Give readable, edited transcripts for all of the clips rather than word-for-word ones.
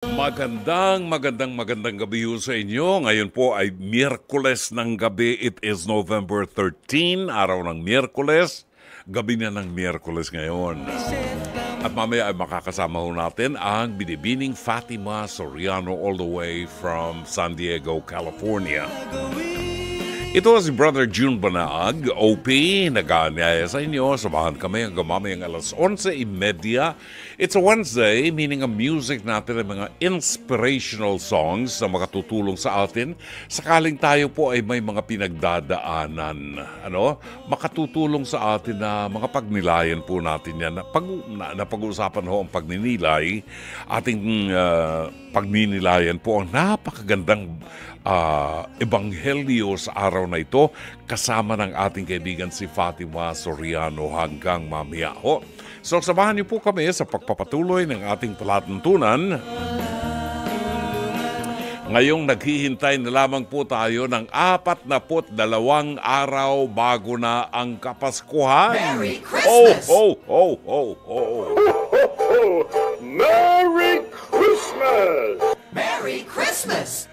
Magandang gabi ho sa inyo. Ngayon po ay Miyerkules ng gabi. It is November 13, araw ng Miyerkules. Gabi na ng Miyerkules ngayon. At mamaya ay makakasama ho natin ang binibining Fatima Soriano all the way from San Diego, California. Ito si Brother June Banaag, OP, nag-aanyaya sa inyo. Samahan kami hanggang mamayang alas 11:30. It's a Wednesday, meaning ang music natin ay mga inspirational songs na makatutulong sa atin. Sakaling tayo po ay may mga pinagdadaanan. Makatutulong sa atin na mga pagnilayan po natin yan. Pag-uusapan ho ang pagninilay, ating pagninilayan po ang napakagandang ebanghelyo sa araw na ito kasama ng ating kaibigan si Fatima Soriano hanggang mamaya ho. So samahan niyo po kami sa pagpapatuloy ng ating palatuntunan. Ngayong naghihintay na lamang po tayo ng 42 araw bago na ang Kapaskuhan. Merry Christmas! Merry Christmas! Merry Christmas!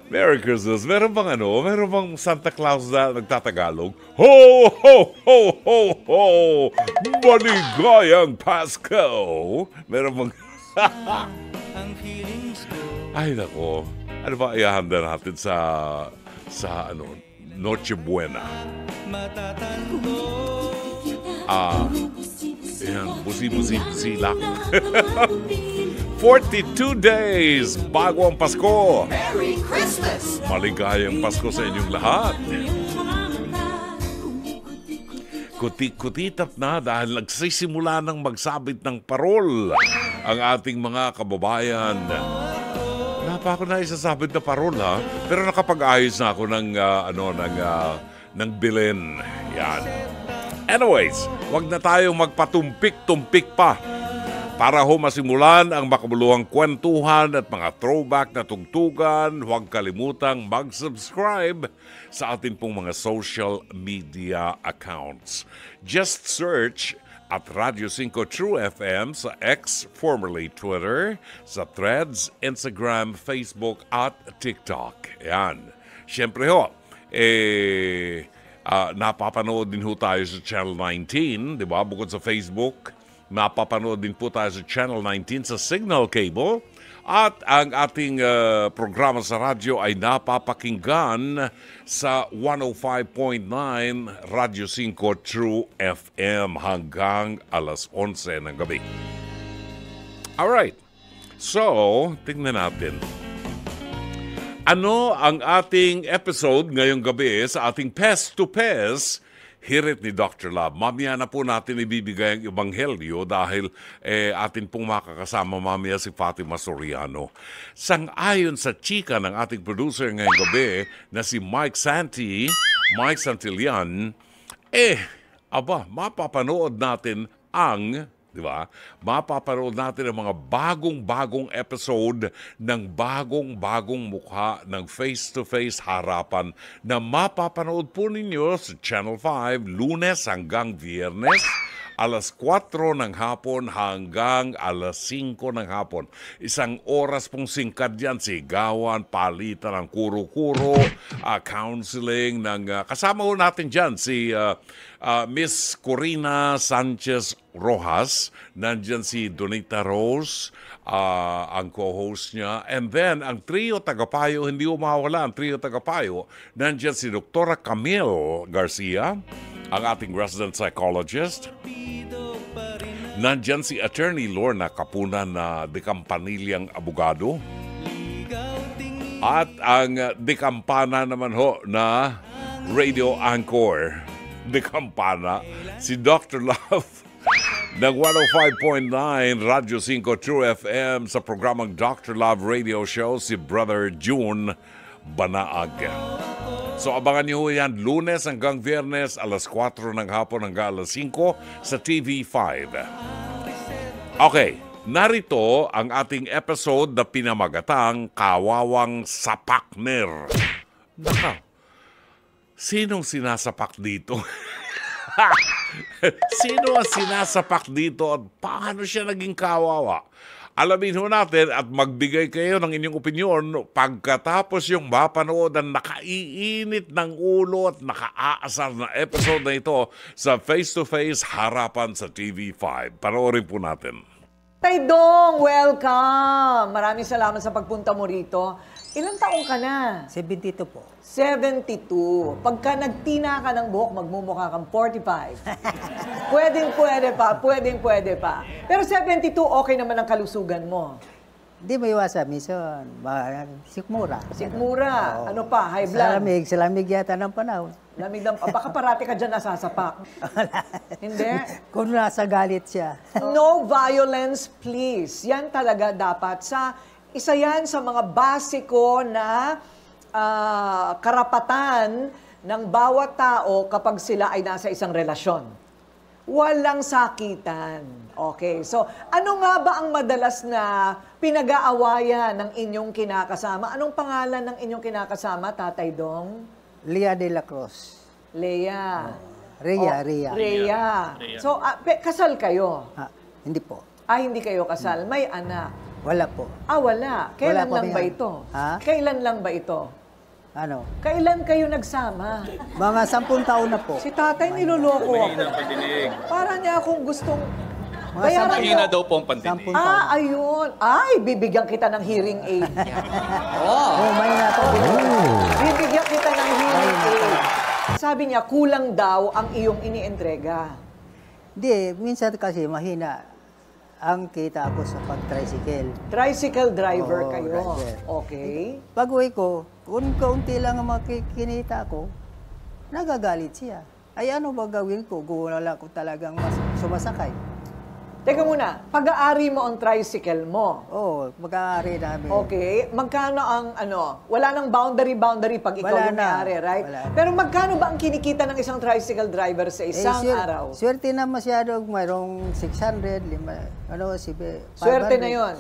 Merry Christmas. Meron bang Santa Claus na nagtatagalog? Ho, ho, ho, ho, ho! Maligayang Pasko! Meron bang... Ay, nako. Ano ba ihahanda natin sa Noche Buena? Yan, busi lang. 42 days bago ang Pasko. Merry Christmas! Maligayang Pasko sa inyong lahat. Kutit-kutitap na dahil nagsisimula ng magsabit ng parol ang ating mga kababayan. Wala pa ako na isasabit na parol ha, pero nakapag-ayos na ako ng bilin. Yan. Anyways, wag na tayong magpatumpik-tumpik pa. Para ho masimulan ang makabuluhang kwentuhan at mga throwback na tugtugan, huwag kalimutang mag-subscribe sa atin pong mga social media accounts. Just search at Radio 5 True FM sa X, formerly Twitter, sa Threads, Instagram, Facebook at TikTok. Yan. Siyempre ho, napapanood din ho tayo sa Channel 19, di ba? Bukod sa Facebook, mapapanood din po tayo sa Channel 19 sa Signal Cable at ang ating programa sa radyo ay napapakinggan sa 105.9 Radio 5 True FM hanggang alas 11 ng gabi. Alright, so tingnan natin. Ano ang ating episode ngayong gabi sa ating Pest to Pest Hirit ni Dr. Love. Mamaya na po natin ibibigay ang ebanghelyo dahil atin pong makakasama mamaya si Fatima Soriano. Sang-ayon sa chika ng ating producer ngayong gabi na si Mike Santillan, mapapanood natin ang... Diba? Mapapanood natin ang mga bagong-bagong episode ng bagong-bagong mukha ng face-to-face harapan na mapapanood po ninyo sa Channel 5 Lunes hanggang Biyernes, alas 4 ng hapon hanggang alas 5 ng hapon. Isang oras pong singkad yan, sigawan, palitan ng kuro-kuro, counseling. Kasama ho natin dyan si Miss Corina Sanchez Rojas, nandyan si Donita Rose, ang co-host niya. And then, ang trio tagapayo, hindi umawala ang trio tagapayo. Nandyan si Dr. Camille Garcia, ang ating resident psychologist. Nandyan si Attorney Lorna Kapunan na dekampanilyang abogado. At ang dekampana naman ho na radio anchor, dekampana, si Dr. Love ng 105.9 Radio 5 True FM sa programang Dr. Love Radio Show, si Brother June Banaag. So abangan niyo yan Lunes hanggang Biyernes, alas 4 ng hapon hanggang alas 5 sa TV5. Okay, narito ang ating episode na pinamagatang Kawawang Sapakner. Naka, sinong sinasapak dito? Sino ang sinasapak dito at paano siya naging kawawa? Alamin ho natin at magbigay kayo ng inyong opinyon pagkatapos yung mapanood ang nakaiinit ng ulo at nakaasar na episode na ito sa face-to-face harapan sa TV5. Panoorin po natin. Tay Dong, welcome! Maraming salamat sa pagpunta mo rito. Ilang taong ka na? 72 po. 72. Pagka nagtina ka ng buhok, magmumukha kang 45. Pwede pa. Pero 72, okay naman ang kalusugan mo. Hindi mo iwasan, minsan, sikmura. Sikmura, ano pa, high blood. Salamig yata ng panahon. Lamig ng, baka parati ka dyan nasasapak. Hindi? Kung nasa galit siya. No violence, please. Yan talaga dapat. Isa yan sa mga basiko na karapatan ng bawat tao kapag sila ay nasa isang relasyon. Walang sakitan. Okay, so ano nga ba ang madalas na pinag-aawayan ng inyong kinakasama? Anong pangalan ng inyong kinakasama, Tatay Dong? Lea de la Cruz. Lea. Rhea. Rhea. So, kasal kayo? Hindi po. Hindi kayo kasal. May anak. Wala po. Wala. Kailan Wala lang pa ba yan. ito? Ha? Kailan lang ba ito? Ano? Kailan kayo nagsama? Mga 10 taon na po. Si tatay niloloko ako. Para niya akong gustong... Mga Mahina daw po ang pandinig. 10 taon. Ayun. Ay, bibigyan kita ng hearing aid. May na po. Bibigyan kita ng hearing aid. Sabi niya, kulang daw ang iyong inientrega. Hindi, minsan kasi mahina ang kita ako sa pag-tricycle. Tricycle driver Oo, kayo. driver. Okay. Pag-uwi ko, kung kaunti lang ang makikinita ko, nagagalit siya. Ay ano ba gawin ko? Wala ko talagang sumasakay. Teka muna, pag-aari mo ang tricycle mo. Oo, mag-aari namin. Okay. Magkano ang wala nang boundary pag ikaw Wala yung na. may-ari, right? Wala. Pero magkano ba ang kinikita ng isang tricycle driver sa isang araw? Swerte na masyado, mayroong 600, 500. Swerte na yon.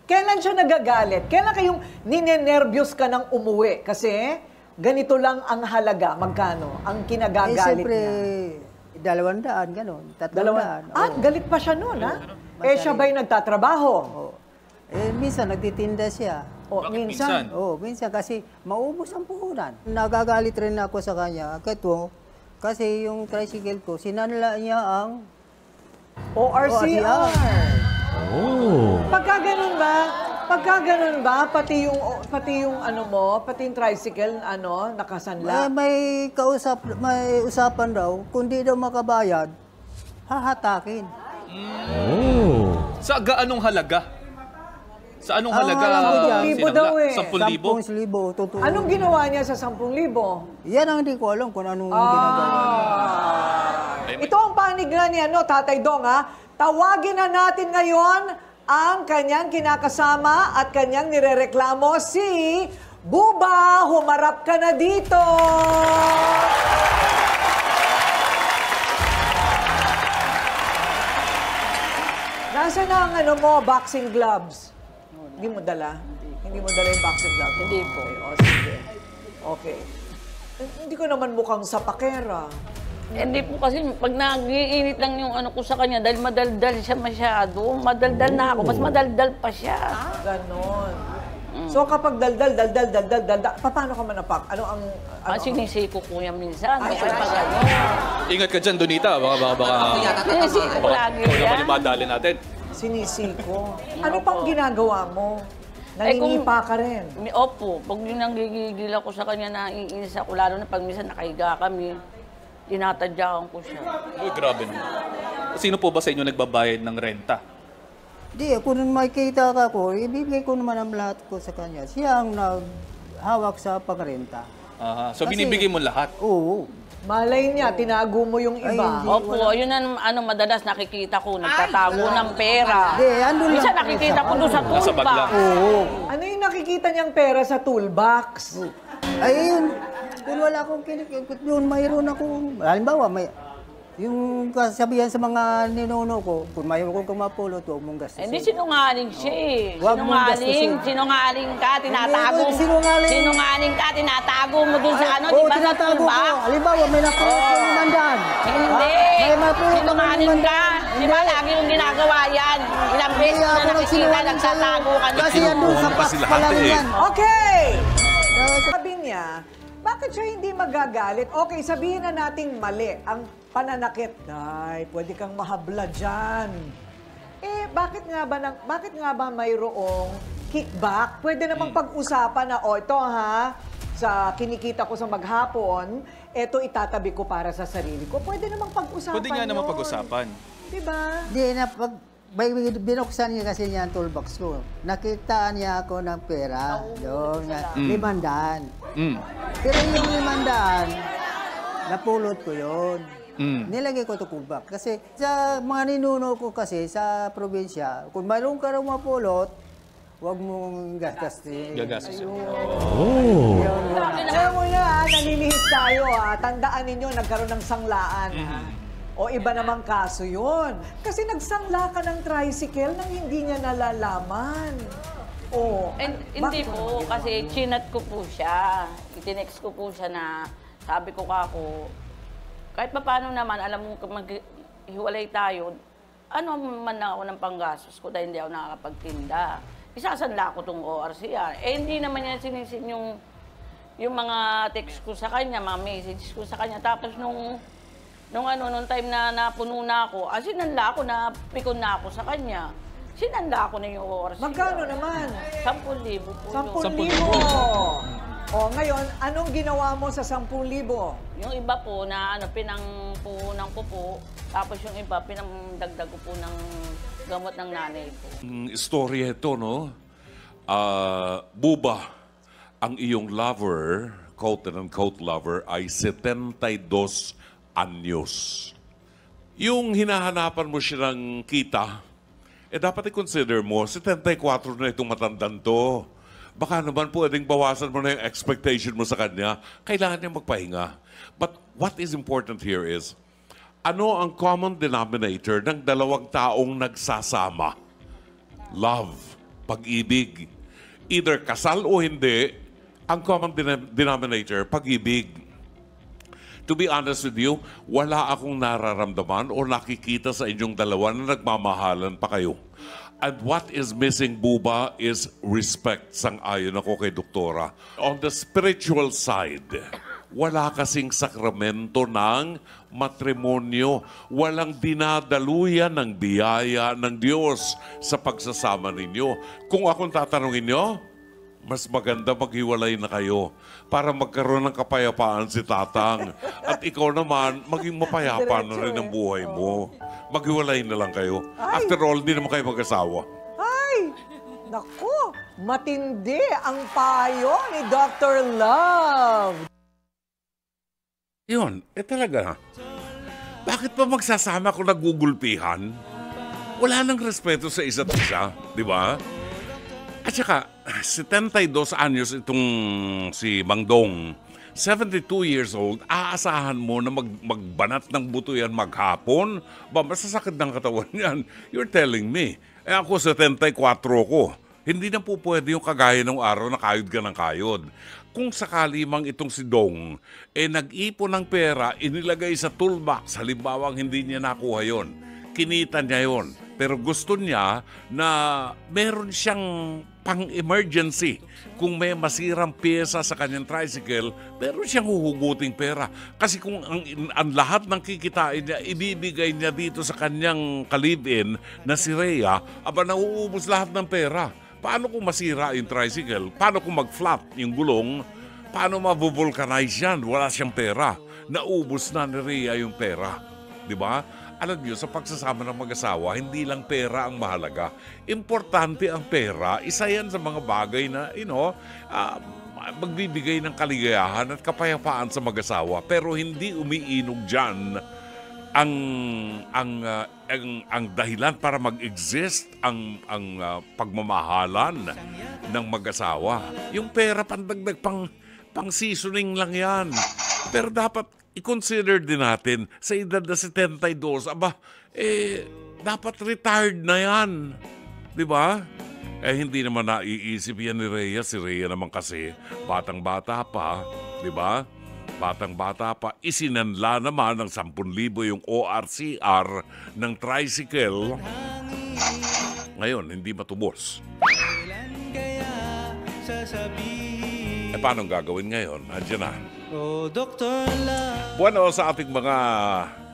Kailan siya nagagalit? Kailan kayong ninenervyos ka ng umuwi? Kasi ganito lang ang halaga. Magkano ang kinagagalit Siyempre, niya? 200, gano'n. 300. Galit pa siya noon, ha? Siya ba'y nagtatrabaho? Oo. Minsan nagtitinda siya. O, minsan. Minsan kasi maubos ang puhunan. Nagagalit rin ako sa kanya. Kasi yung tricycle ko, sinanla niya ang ORCR. Pagka ganun ba, pati yung tricycle, nakasanla? May usapan daw, kung di daw makabayad, hahatakin. Sa gaanong halaga? Sa anong halaga? alam ko dyan. 10,000 daw eh. 10,000? 10,000, totoo. Anong ginawa niya sa 10,000? Yan ang hindi ko alam kung anong ginagawa. Ito ang panig na ni Tatay Dong, ha? Tawagin na natin ngayon ang kanyang kinakasama at kanyang nirereklamo, si Buba. Humarap ka na dito! Nasaan na ang boxing gloves? Hindi mo dala? Hindi mo dala yung boxing gloves? Hindi po. Sige. Okay. Hindi ko naman mukhang sapakera. Hindi po kasi pag nag-iinit lang yung ko sa kanya dahil madaldal siya masyado. Madaldal na ako, mas madaldal pa siya. Ganon. So kapag daldal, paano ka manapak? Ano ang... Sinisiko ko yan minsan. Ay, Kasi pag ano. Ingat ka dyan, Donita. Baka Sinisiko ko lagi ikaw naman yan. yung madali natin. Sinisiko. Ano pang ginagawa mo? Naninipa ka rin. Opo, pag yung nanggigigil ako sa kanya, naiinis ako. Lalo na pag minsan nakahiga kami, tinatadyaan ko siya. Uy, grabe naman. Sino po ba sa inyo nagbabayad ng renta? Di, kung makikita ka ko, ibibigay ko naman ang lahat ko sa kanya. Siya ang naghawak sa pagrenta. So Kasi- binibigay mo lahat? Oo. Malay niya, tinago mo yung iba. Ay, Opo, yun ang madalas nakikita ko, nagtatago ng pera. Di, andun lang. Minsan nakikita ko doon sa Nasa bag lang. tulpa. Oo. Ano yung nakikita niyang pera sa toolbox? Ay, yun. Kung wala akong kinikikot yun, mayroon akong... Halimbawa, yung kasabihan sa mga ninuno ko, kung mayroon kong mapulot, huwag mong gastusin. Hindi sinungaling siya eh. Huwag mong gastusin. Sinungaling ka, tinatago. Hindi, sinungaling. Sinungaling ka, tinatago mo dun sa di Oo, ba sa tinatago ko. tulba? Halimbawa, may napulot ko ng mandaan. Hindi. May mapulot ako ng Sinungaling mandaan. ka. Di ba? Lagi yung ginagawa yan. Ilang beses na nakikita, nagsatago ka na. Kasi yan doon sa Kinukuha pa box sila pa lang ate. yan. Okay! Sabi niya, bakit siya hindi magagalit? Okay, sabihin na nating mali ang pananakit. Ay, pwede kang mahabla dyan. Eh, bakit nga ba mayroong kickback? Pwede namang pag-usapan na, ito ha, sa kinikita ko sa maghapon, eto itatabi ko para sa sarili ko. Pwede namang pag-usapan Pwede nga naman yun. pag-usapan. Diba? Hindi na binuksan niya kasi niya ang toolbox ko. Nakita niya ako ng pera. Doon nga, 500. Pero yung 500, napulot ko yun. Nilagay ko ito toolbox. Kasi sa mga ninuno ko kasi sa probinsya, kung mayroon ka raw mapulot, huwag mong gagastin. Gagastos. Alam mo na, nanilihis tayo ha. Tandaan ninyo, nagkaroon ng sanglaan ha. O iba namang kaso yun. Kasi nagsangla ka ng tricycle nang hindi niya nalalaman. O, Hindi bakit po, naman kasi chinat ko po siya. Itinext ko po siya na sabi ko kako, kahit pa paano naman, alam mo, maghiwalay tayo, ano man na ako ng panggastos ko dahil hindi ako nakakapagtinda. Isasanla ko tong ORCR. Eh, hindi naman niya sinisin yung mga text ko sa kanya, mga messages ko sa kanya. Tapos nung time na napuno na ako, sinanla ako, napikon na ako sa kanya. Sinanla ako na yung ORCR. Magkano naman? 10,000 po yun. 10,000. O, ngayon, anong ginawa mo sa 10,000? Yung iba po na pinangpuhunan ko po, tapos yung iba pinamdagdag ko po ng gamot ng nanay ko. Istorya ito, no? Buba, ang iyong lover, quote-unquote lover, ay 72 anyos. Yung hinahanapan mo siya ng kita, dapat i-consider mo, 74 na itong matandang to. Baka naman pwedeng bawasan mo na yung expectation mo sa kanya. Kailangan niya magpahinga. But what is important here is, ano ang common denominator ng dalawang taong nagsasama? Love, pag-ibig. Either kasal o hindi, ang common denominator, pag-ibig. To be honest with you, wala akong nararamdaman o nakikita sa inyong dalawa na nagmamahalan pa kayo. And what is missing, Buba, is respect. Sang-ayon ako kay Doktora. On the spiritual side, wala kasing sakramento ng matrimonyo. Walang dinadaluyan ng biyaya ng Diyos sa pagsasama ninyo. Kung akong tatanungin nyo, mas maganda maghiwalay na kayo para magkaroon ng kapayapaan si Tatang. At ikaw naman, maging mapayapa na rin ang buhay mo. Maghiwalay na lang kayo. After all, hindi naman kayo mag-asawa. Ay! Naku! Matindi ang payo ni Dr. Love. Yun, talaga. Bakit pa magsasama kung nagugulpihan? Wala nang respeto sa isa't isa, di ba? At saka, 72 anyos itong si Mangdong, 72 years old, aasahan mo na magbanat ng buto yan maghapon? Ba, masasakit ng katawan yan. You're telling me. Ako, 74 ko. Hindi na po pwede yung kagaya ng araw na kayod ka ng kayod. Kung sakali mang itong si Dong, nag-ipon ng pera, inilagay sa toolbox, halimbawang hindi niya nakuha yon. Kinita niya yon. Pero gusto niya na meron siyang pang-emergency. Kung may masirang pyesa sa kanyang tricycle, meron siyang huhuguting pera. Kasi kung ang lahat ng kikitain niya, ibibigay niya dito sa kanyang kalibin na si Rhea, nauubos lahat ng pera. Paano kung masira yung tricycle? Paano kung mag-flat yung gulong? Paano mabuvulcanize yan? Wala siyang pera. Naubos na ni Rhea yung pera. Di ba? Alam niyo, sa pagsasama ng mag-asawa, hindi lang pera ang mahalaga. Importante ang pera. Isa yan sa mga bagay na, magbibigay ng kaligayahan at kapayapaan sa mag-asawa. Pero hindi umiinog dyan ang dahilan para mag-exist ang pagmamahalan ng mag-asawa. Yung pera pandagdag pang seasoning lang yan. Pero dapat i-consider din natin sa edad na 72, dapat retired na yan. Di ba? Hindi naman naiisip yan ni Rhea. Si Rhea naman kasi, batang-bata pa. Di ba? Batang-bata pa, isinanla naman ng 10,000 yung ORCR ng tricycle. Ngayon, hindi matubos. Paano gagawin ngayon? Andiyan na. Bueno, sa ating mga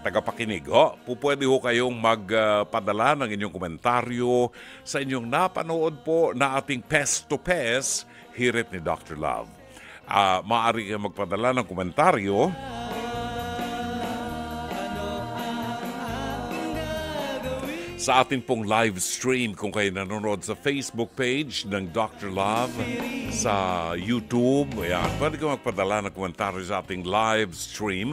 tagapakinig, pwede ho kayong magpadala ng inyong komentaryo sa inyong napanood po na ating Pest to Pest, Hirit ni Dr. Love. Maaari kayong magpadala ng komentaryo sa ating pong live stream kung kayo nanonood sa Facebook page ng Dr. Love, sa YouTube. Ayan, pwede kayo magpadala ng komentaryo sa ating live stream.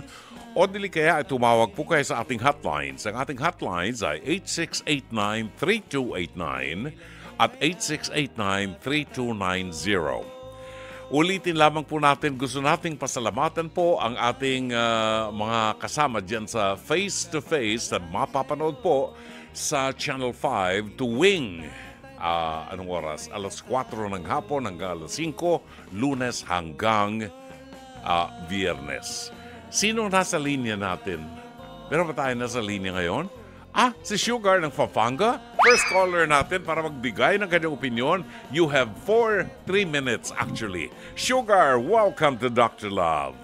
O dili kaya tumawag po kayo sa ating hotlines. Ang ating hotlines ay 8689-3289 at 8689-3290. Ulitin lamang po natin, gusto nating pasalamatan po ang ating mga kasama dyan sa face-to-face at mapapanood po sa Channel 5 tuwing anong oras? Alas 4 ng hapon hanggang alas 5, Lunes hanggang Biyernes. Sino nasa linya natin? Meron ba tayo nasa linya ngayon? Si Sugar ng Pampanga. First caller natin para magbigay ng kanyang opinion. You have 3 minutes actually. Sugar, welcome to Dr. Love.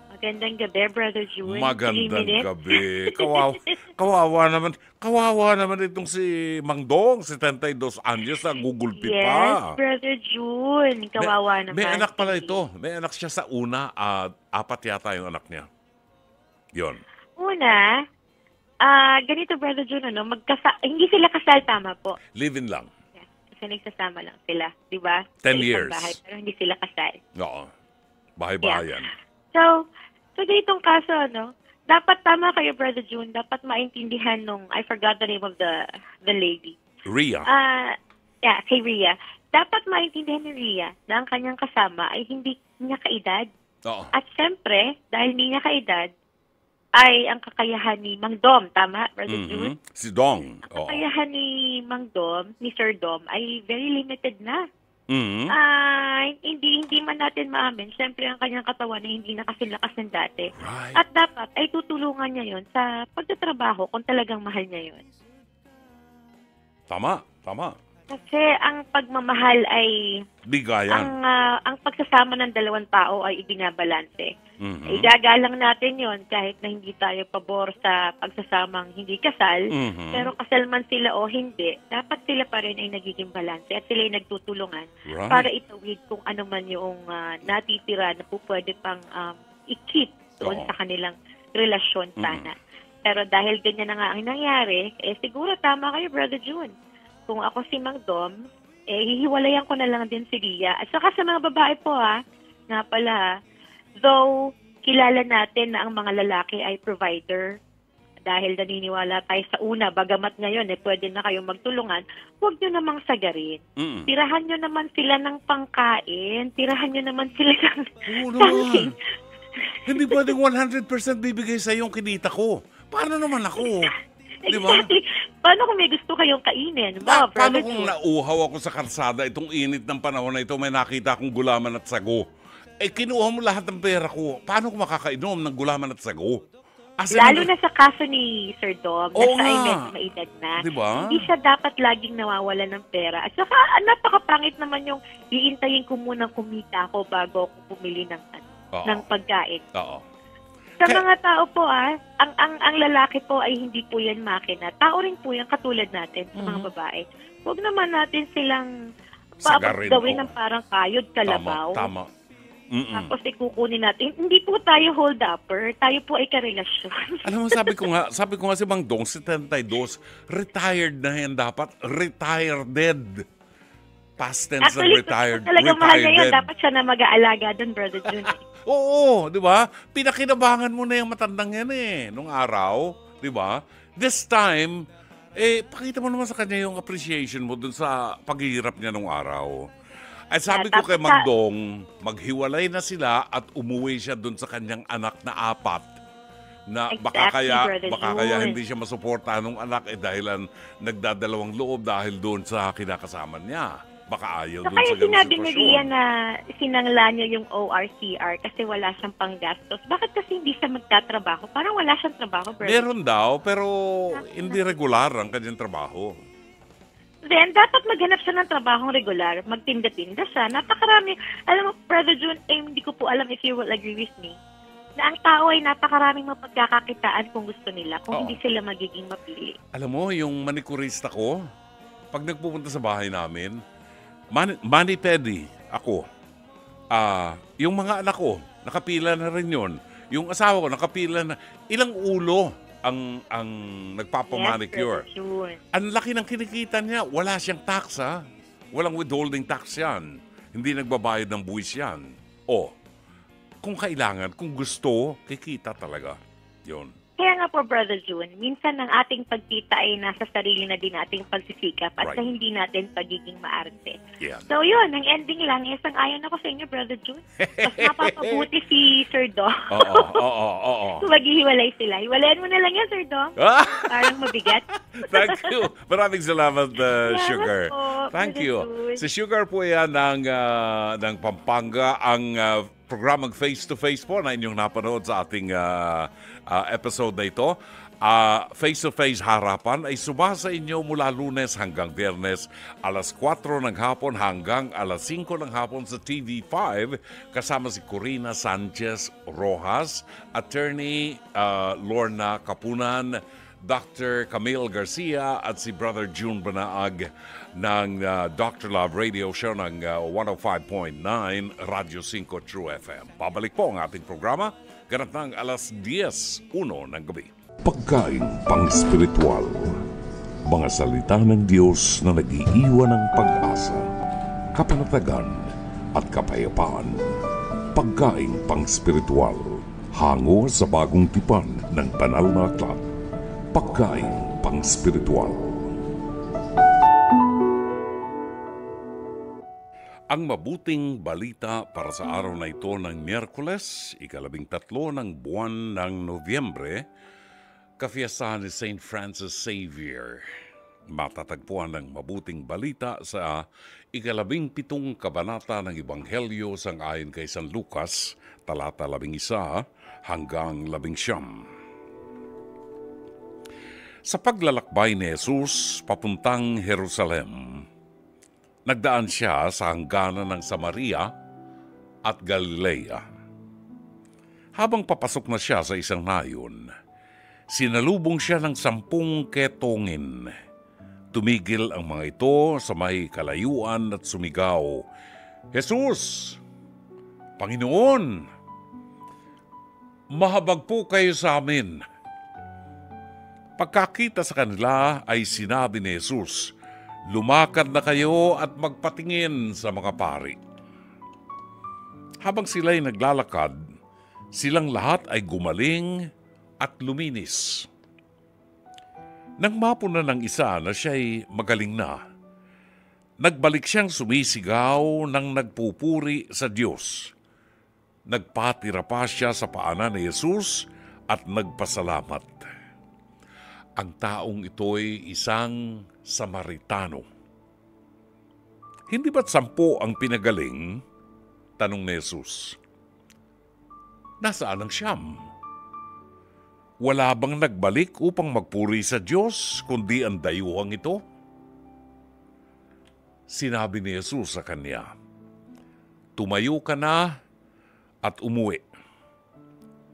Magandang gabi, Brother June. Magandang gabi. Kawawa naman itong si Mang Dong, 72 anyos na gugulpi pa. Yes, Brother June. Kawawa naman. May anak pala ito. May anak siya sa una at 4 yata yung anak niya. Yon. Una, ganito, Brother June, hindi sila kasal, tama po. Live-in lang. Yeah, kasi nagsasama lang sila, di ba? 10 years. Bahay, pero hindi sila kasal. Oo. Bahay-bahayan. Yeah. So ganitong kaso, dapat tama kayo, Brother June, dapat maintindihan I forgot the name of the lady. Rhea. Kay Rhea. Dapat maintindihan ni Rhea na ang kanyang kasama ay hindi niya kaedad. Oo. At siyempre, dahil hindi niya kaedad, ay ang kakayahan ni Mang Dom, tama, Brother June? Si Dong. Ang kakayahan ni Mang Dom, ni Sir Dom, ay very limited na. Hindi man natin maamin, siyempre ang kanyang katawan ay hindi na kasi lakas ng dati. Right. At dapat ay tutulungan niya yon sa pagtatrabaho kung talagang mahal niya yon. Tama. Kasi ang pagmamahal ay bigayan. Ang pagsasama ng dalawang tao ay ibinabalanse. Igagalang natin yon kahit na hindi tayo pabor sa pagsasamang hindi kasal, pero kasal man sila o hindi, dapat sila pa rin ay nagiging balanse at sila ay nagtutulungan para itawid kung ano man yung natitira na po pwede pang i-keep doon sa kanilang relasyon sana. Pero dahil ganyan na nga ang nangyari, siguro tama kayo, Brother June. Kung ako si Mang Dom, hihiwalayan ko na lang din si Rhea. At saka sa mga babae po nga pala, though kilala natin na ang mga lalaki ay provider, dahil naniniwala tayo sa una, bagamat ngayon pwede na kayong magtulungan, huwag nyo namang sagarin. Tirahan nyo naman sila ng pangkain, tirahan nyo naman sila ng something. Hindi pwedeng 100% bibigay sa yung kinita ko. Paano naman ako? Diba? Exactly. Paano kung may gusto kayong kainin? Paano kung nauhaw ako sa kalsada, itong init ng panahon na ito, may nakita akong gulaman at sago? Kinuha mo lahat ng pera ko. Paano ko makakainom ng gulaman at sago? Lalo na sa kaso ni Sir Dom, nasa ay medyo maedad na. Diba? Hindi siya dapat laging nawawala ng pera. At saka, napakapangit naman yung iintayin ko munang kumita ako bago ako pumili ng pagkain. Oo. Sa mga tao po, ang lalaki po ay hindi po yan makina. Tao rin po yan katulad natin sa mga babae. Huwag naman natin silang gawin ng parang kayod, kalabaw. Tama. Tapos ikukunin natin. Hindi po tayo hold-upper. Tayo po ay karelasyon. Alam mo, sabi ko nga si Mang Dong, 72, retired na yan dapat. Retired. Past tense na retired. Actually, talagang mahal niya yan. Dapat siya na mag-aalaga doon, Brother June. Oo, di ba? Pinakinabangan mo na yung matandang yan nung araw. Di ba? This time, pakita mo naman sa kanya yung appreciation mo dun sa paghihirap niya nung araw. At sabi ko kay Mang Dong, maghiwalay na sila at umuwi siya dun sa kanyang anak na 4. Na baka kaya hindi siya masuportahan ng anak dahilan nagdadalawang loob dahil doon sa kinakasama niya. Baka ayaw So dun kaya sa ganung sinabi ni sitwasyon. Rian na sinangla niya yung ORCR kasi wala siyang panggastos. Bakit kasi hindi siya magtatrabaho? Parang wala siyang trabaho, Brother. Meron daw, pero hindi regular ang kanyang trabaho. Then, dapat maghanap siya ng trabahong regular. Magtinda-tinda siya. Napakarami. Alam mo, Brother June, hindi ko po alam if you will agree with me, na ang tao ay napakaraming mapagkakakitaan kung gusto nila, kung Oo. hindi sila magiging mapili. Alam mo, yung manikurista ko, pag nagpupunta sa bahay namin, mani-pedi ako. Yung mga anak ko, nakapila na rin yun. Yung asawa ko, nakapila na. Ilang ulo ang nagpapamanicure. Yes, Brother June. Ang laki ng kinikita niya. Wala siyang tax, ha? Walang withholding tax yan. Hindi nagbabayad ng buwis yan. O, kung kailangan, kung gusto, kikita talaga. Yun. Kaya nga po, Brother June, minsan ang ating pagkita ay nasa sarili na din nating pagsisikap at Right. sa hindi natin pagiging maarte. Yeah. So yun, ang ending lang is ang ayon ako sa inyo, Brother June. Mas mapapabuti si Sir Dong. Oo. Kung maghihiwalay sila. Hiwalayan mo na lang yan, Sir Dong. Ah! Parang mabigat. Thank you. Maraming salamat, Salamat Sugar. po, Thank Brother you. June. Si Sugar po yan ng Pampanga. Ang programang Face-to-Face po na inyong napanood sa ating episode na ito. Face-to-Face Harapan ay sumasa inyo mula Lunes hanggang Biyernes, alas 4 ng hapon hanggang alas 5 ng hapon sa TV5, kasama si Corina Sanchez Rojas, Attorney Lorna Kapunan, Dr. Camille Garcia at si Brother June Banaag ng Dr. Love Radio Show ng 105.9 Radio 5 True FM. Pabalik po ang ating programa ganap ng alas 10:01 ng gabi. Pagkain pang-spiritual. Mga salita ng Diyos na nag-iiwan ng pag-asa, kapanatagan at kapayapaan. Pagkain pang-spiritual. Hango sa bagong tipan ng banal na aklat. Pagkain pang-spiritual. Ang mabuting balita para sa araw na ito ng Miyerkules, 13 ng buwan ng Nobyembre, kafiyasahan ni St. Francis Xavier. Matatagpuan ng mabuting balita sa 17 kabanata ng Ebanghelyo sang-ayon kay San Lucas, talata 11 hanggang 19. Sa paglalakbay ni Jesus papuntang Jerusalem, nagdaan siya sa hangganan ng Samaria at Galilea. Habang papasok na siya sa isang nayon, sinalubong siya ng 10 ketongin. Tumigil ang mga ito sa may kalayuan at sumigaw, "Jesus! Panginoon! Mahabag po kayo sa amin." Pagkakita sa kanila ay sinabi ni Jesus, "Lumakad na kayo at magpatingin sa mga pari." Habang sila'y naglalakad, silang lahat ay gumaling at luminis. Nang mapuna ng isa na siya'y magaling na, nagbalik siyang sumisigaw ng nagpupuri sa Diyos. Nagpatira pa siya sa paanan ni Jesus at nagpasalamat. Ang taong ito'y isang Samaritano. Hindi ba't 10 ang pinagaling? Tanong ni Jesus. Nasaan ang 9? Wala bang nagbalik upang magpuri sa Diyos, kundi ang dayuhang ito? Sinabi ni Jesus sa kanya, "Tumayo ka na at umuwi.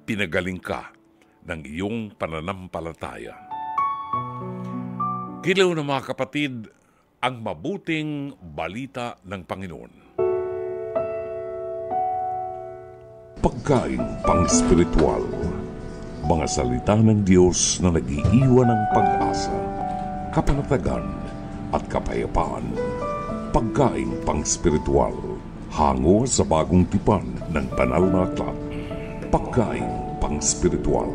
Pinagaling ka ng iyong pananampalataya." Giliw na mga kapatid, ang mabuting balita ng Panginoon. Pagkain pang-spiritual. Mga salita ng Diyos na nag-iiwan ng pag-asa, kapanatagan at kapayapaan. Pagkain pang-spiritual. Hango sa bagong tipan ng banal na aklat. Pagkain pang-spiritual.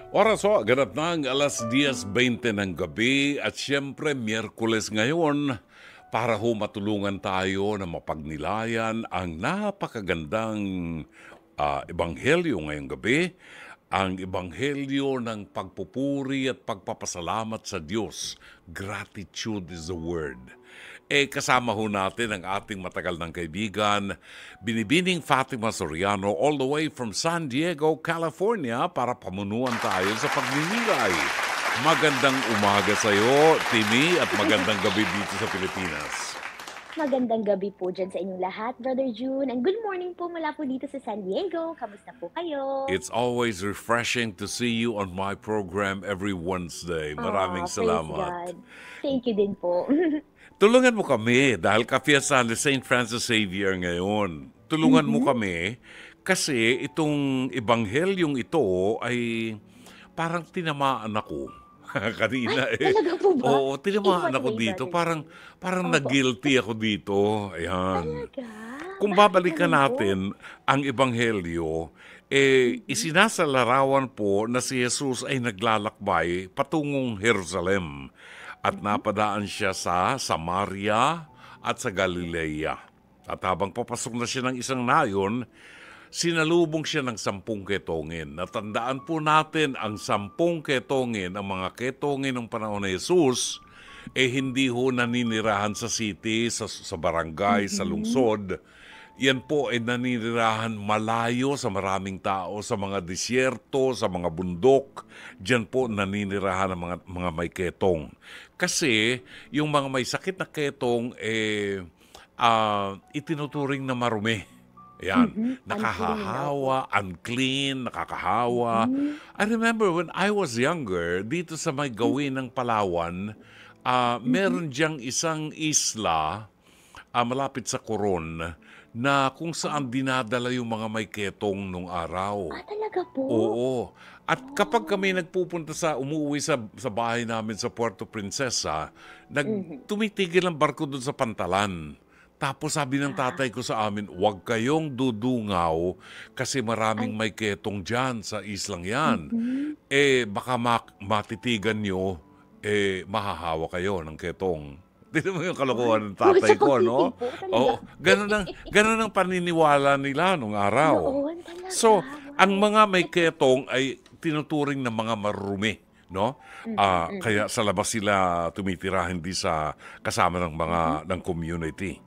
Oras o, ganap na ang alas 10:20 ng gabi at siyempre Miyerkules ngayon para ho matulungan tayo na mapagnilayan ang napakagandang ebanghelyo ngayong gabi. ang ebanghelyo ng pagpupuri at pagpapasalamat sa Diyos. Gratitude is the word. Kasama ho natin ang ating matagal ng kaibigan, Binibining Fatima Soriano, all the way from San Diego, California, para pamunuan tayo sa pagninilay. Magandang umaga sa iyo, Timmy, at magandang gabi dito sa Pilipinas. Magandang gabi po dyan sa inyong lahat, Brother June. And good morning po mula po dito sa San Diego. Kamusta po kayo? It's always refreshing to see you on my program every Wednesday. Maraming Praise salamat. God. Thank you din po. Tulungan mo kami dahil kafiesta ni St. Francis Xavier ngayon. Tulungan mo kami kasi itong ebanghelyong ito ay parang tinamaan ako. Kanina Talaga po ba? Oo, tinamaan In what ako way, dito. brother? Parang nag-guilty ako dito. Ayan. Talaga? Kung Bakit babalikan naman po? natin ang ebanghelyo, isinasalarawan po na si Jesus ay naglalakbay patungong Jerusalem at napadaan siya sa Samaria at sa Galilea. At habang papasok na siya ng isang nayon, sinalubong siya ng 10 ketongin. Natandaan po natin ang 10 ketongin, ang mga ketongin ng panahon ni Jesus, hindi ho naninirahan sa city, sa barangay, sa lungsod. Yan po ay naninirahan malayo sa maraming tao, sa mga disyerto, sa mga bundok. Diyan po naninirahan ang mga may ketong. Kasi yung mga may sakit na ketong, itinuturing na marumi. Ayan, nakahahawa, unclean, nakakahawa. I remember when I was younger, dito sa may gawin ng Palawan, meron diyang isang isla malapit sa Coron na kung saan dinadala yung mga may ketong nung araw. Talaga po? Oo. At kapag kami umuwi sa bahay namin sa Puerto Princesa, tumitigil ang barko doon sa Pantalan. Tapos sabi ng tatay ko sa amin, huwag kayong dudungaw kasi maraming may ketong dyan sa islang yan. Baka matitigan nyo, mahahawa kayo ng ketong. Tignan mo yung kalokohan ng tatay ko, no? Oo, ganun ang paniniwala nila nung araw. So, ang mga may ketong ay tinuturing na mga marumi, no? Kaya sa labas sila tumitira, hindi sa kasama ng mga ng community.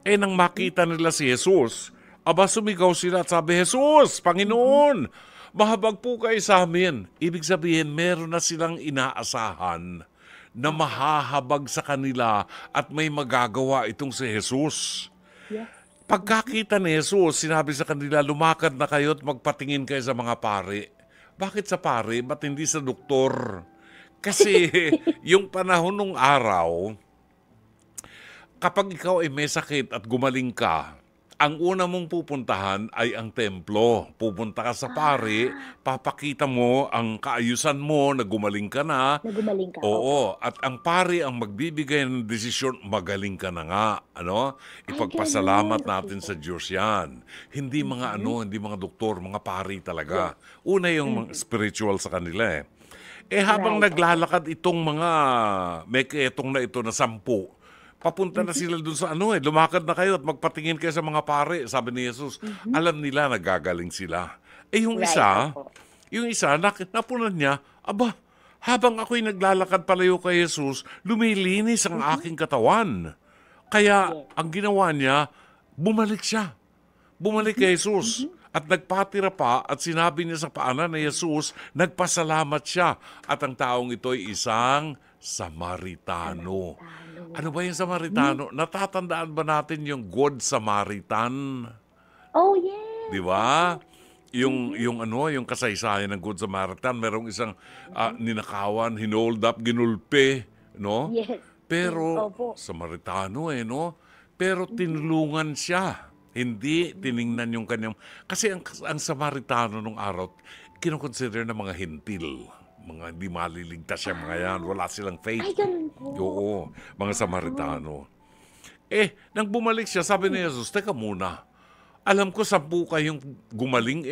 Nang makita nila si Jesus, sumigaw sila at sabi, Jesus, Panginoon, mahabag po kayo sa amin. Ibig sabihin, meron na silang inaasahan na mahahabag sa kanila at may magagawa itong si Jesus. Yes. Pagkakita ni Jesus, sinabi sa kanila, lumakad na kayo at magpatingin kayo sa mga pari. Bakit sa pari? Ba't hindi sa doktor? Kasi yung panahon ng araw, kapag ikaw ay may sakit at gumaling ka, ang una mong pupuntahan ay ang templo. Pupunta ka sa pari, papakita mo ang kaayusan mo na gumaling ka na. Nagumaling ka. Oo, at ang pari ang magbibigay ng desisyon, magaling ka na nga. Ipagpasalamat natin sa Diyos yan. Hindi mga hindi mga doktor, mga pari talaga. Una yung spiritual sa kanila habang naglalakad itong mga may ketong na ito na 10, papunta na sila dun sa lumakad na kayo at magpatingin kayo sa mga pare, sabi ni Jesus. Alam nila nagagaling sila. Yung isa, napunan niya, habang ako'y naglalakad palayo kay Jesus, lumilinis ang aking katawan. Kaya ang ginawa niya, bumalik siya. Bumalik kay Jesus. At nagpatira pa at sinabi niya sa paanan ni Jesus, nagpasalamat siya. At ang taong ito ay isang Samaritano. Ano ba yung Samaritano? Natatandaan ba natin yung Good Samaritan? Oh, yes. Di ba? Yung kasaysayan ng Good Samaritan, merong isang ninakawan, hinold up, ginulpe, no? Yes. Pero Opo. Samaritano no? Pero tinulungan siya. Hindi tiningnan yung kanyang... Kasi ang Samaritano nung araw, kinukonsider na mga hintil. Mga hindi maliligtas yung mga yan. Wala silang faith. Ay, ganun po. Oo, mga Samaritano. Nang bumalik siya, sabi ni Jesus, teka muna, alam ko 10 kayong gumaling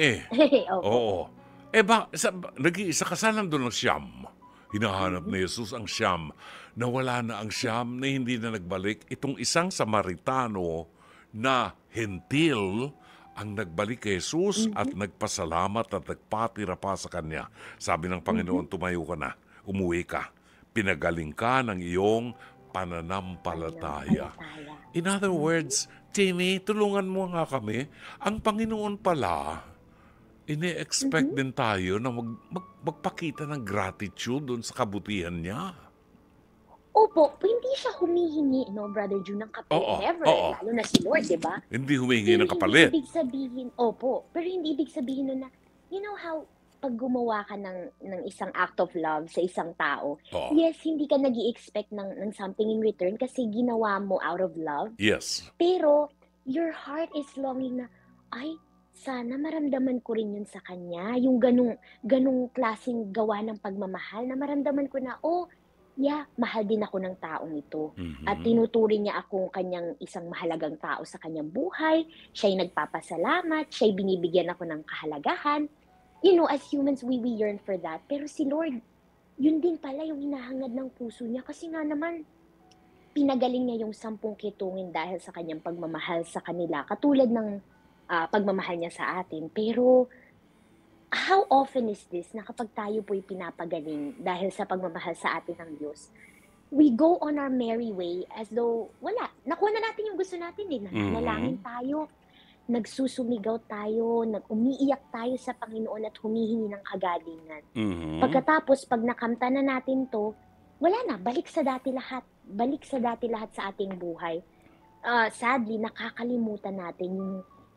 Opo. Oo. Nag-iisa ka sana doon ng siyam. Hinahanap ni Jesus ang siyam. Nawala na ang siyam na hindi na nagbalik. Itong isang Samaritano na hentil ang nagbalik kay Jesus at nagpasalamat at nagpatira pa sa kanya. Sabi ng Panginoon, tumayo ka na, umuwi ka. Pinagaling ka ng iyong pananampalataya. In other words, Timmy, tulungan mo nga kami. Ang Panginoon pala, ini-expect din tayo na magpakita ng gratitude doon sa kabutihan niya. Opo, hindi siya humihingi, no, Brother June, ng kapalit. Never, lalo na si Lord, di ba? Hindi humihingi ng kapalit. Hindi ibig sabihin, pero hindi ibig sabihin nun na, you know how, pag gumawa ka ng isang act of love sa isang tao, yes, hindi ka nag-i-expect ng something in return kasi ginawa mo out of love. Yes. Pero, your heart is longing na, ay, sana maramdaman ko rin yun sa kanya. Yung ganung klaseng gawa ng pagmamahal na maramdaman ko na, mahal din ako ng taong ito. At tinuturing niya akong kanyang isang mahalagang tao sa kanyang buhay. Siya'y nagpapasalamat, siya'y binibigyan ako ng kahalagahan. You know, as humans, we yearn for that. Pero si Lord, yun din pala yung hinahangad ng puso niya. Kasi nga naman, pinagaling niya yung 10 kitungin dahil sa kanyang pagmamahal sa kanila. Katulad ng pagmamahal niya sa atin. Pero, how often is this na kapag tayo po'y pinapagaling dahil sa pagmamahal sa atin ng Diyos, we go on our merry way as though, wala. Nakuha na natin yung gusto natin eh. Nanalangin tayo, nagsusumigaw tayo, umiiyak tayo sa Panginoon at humihingi ng kagalingan. Pagkatapos, pag nakamta na natin to, wala na, balik sa dati lahat. Balik sa dati lahat sa ating buhay. Sadly, nakakalimutan natin yung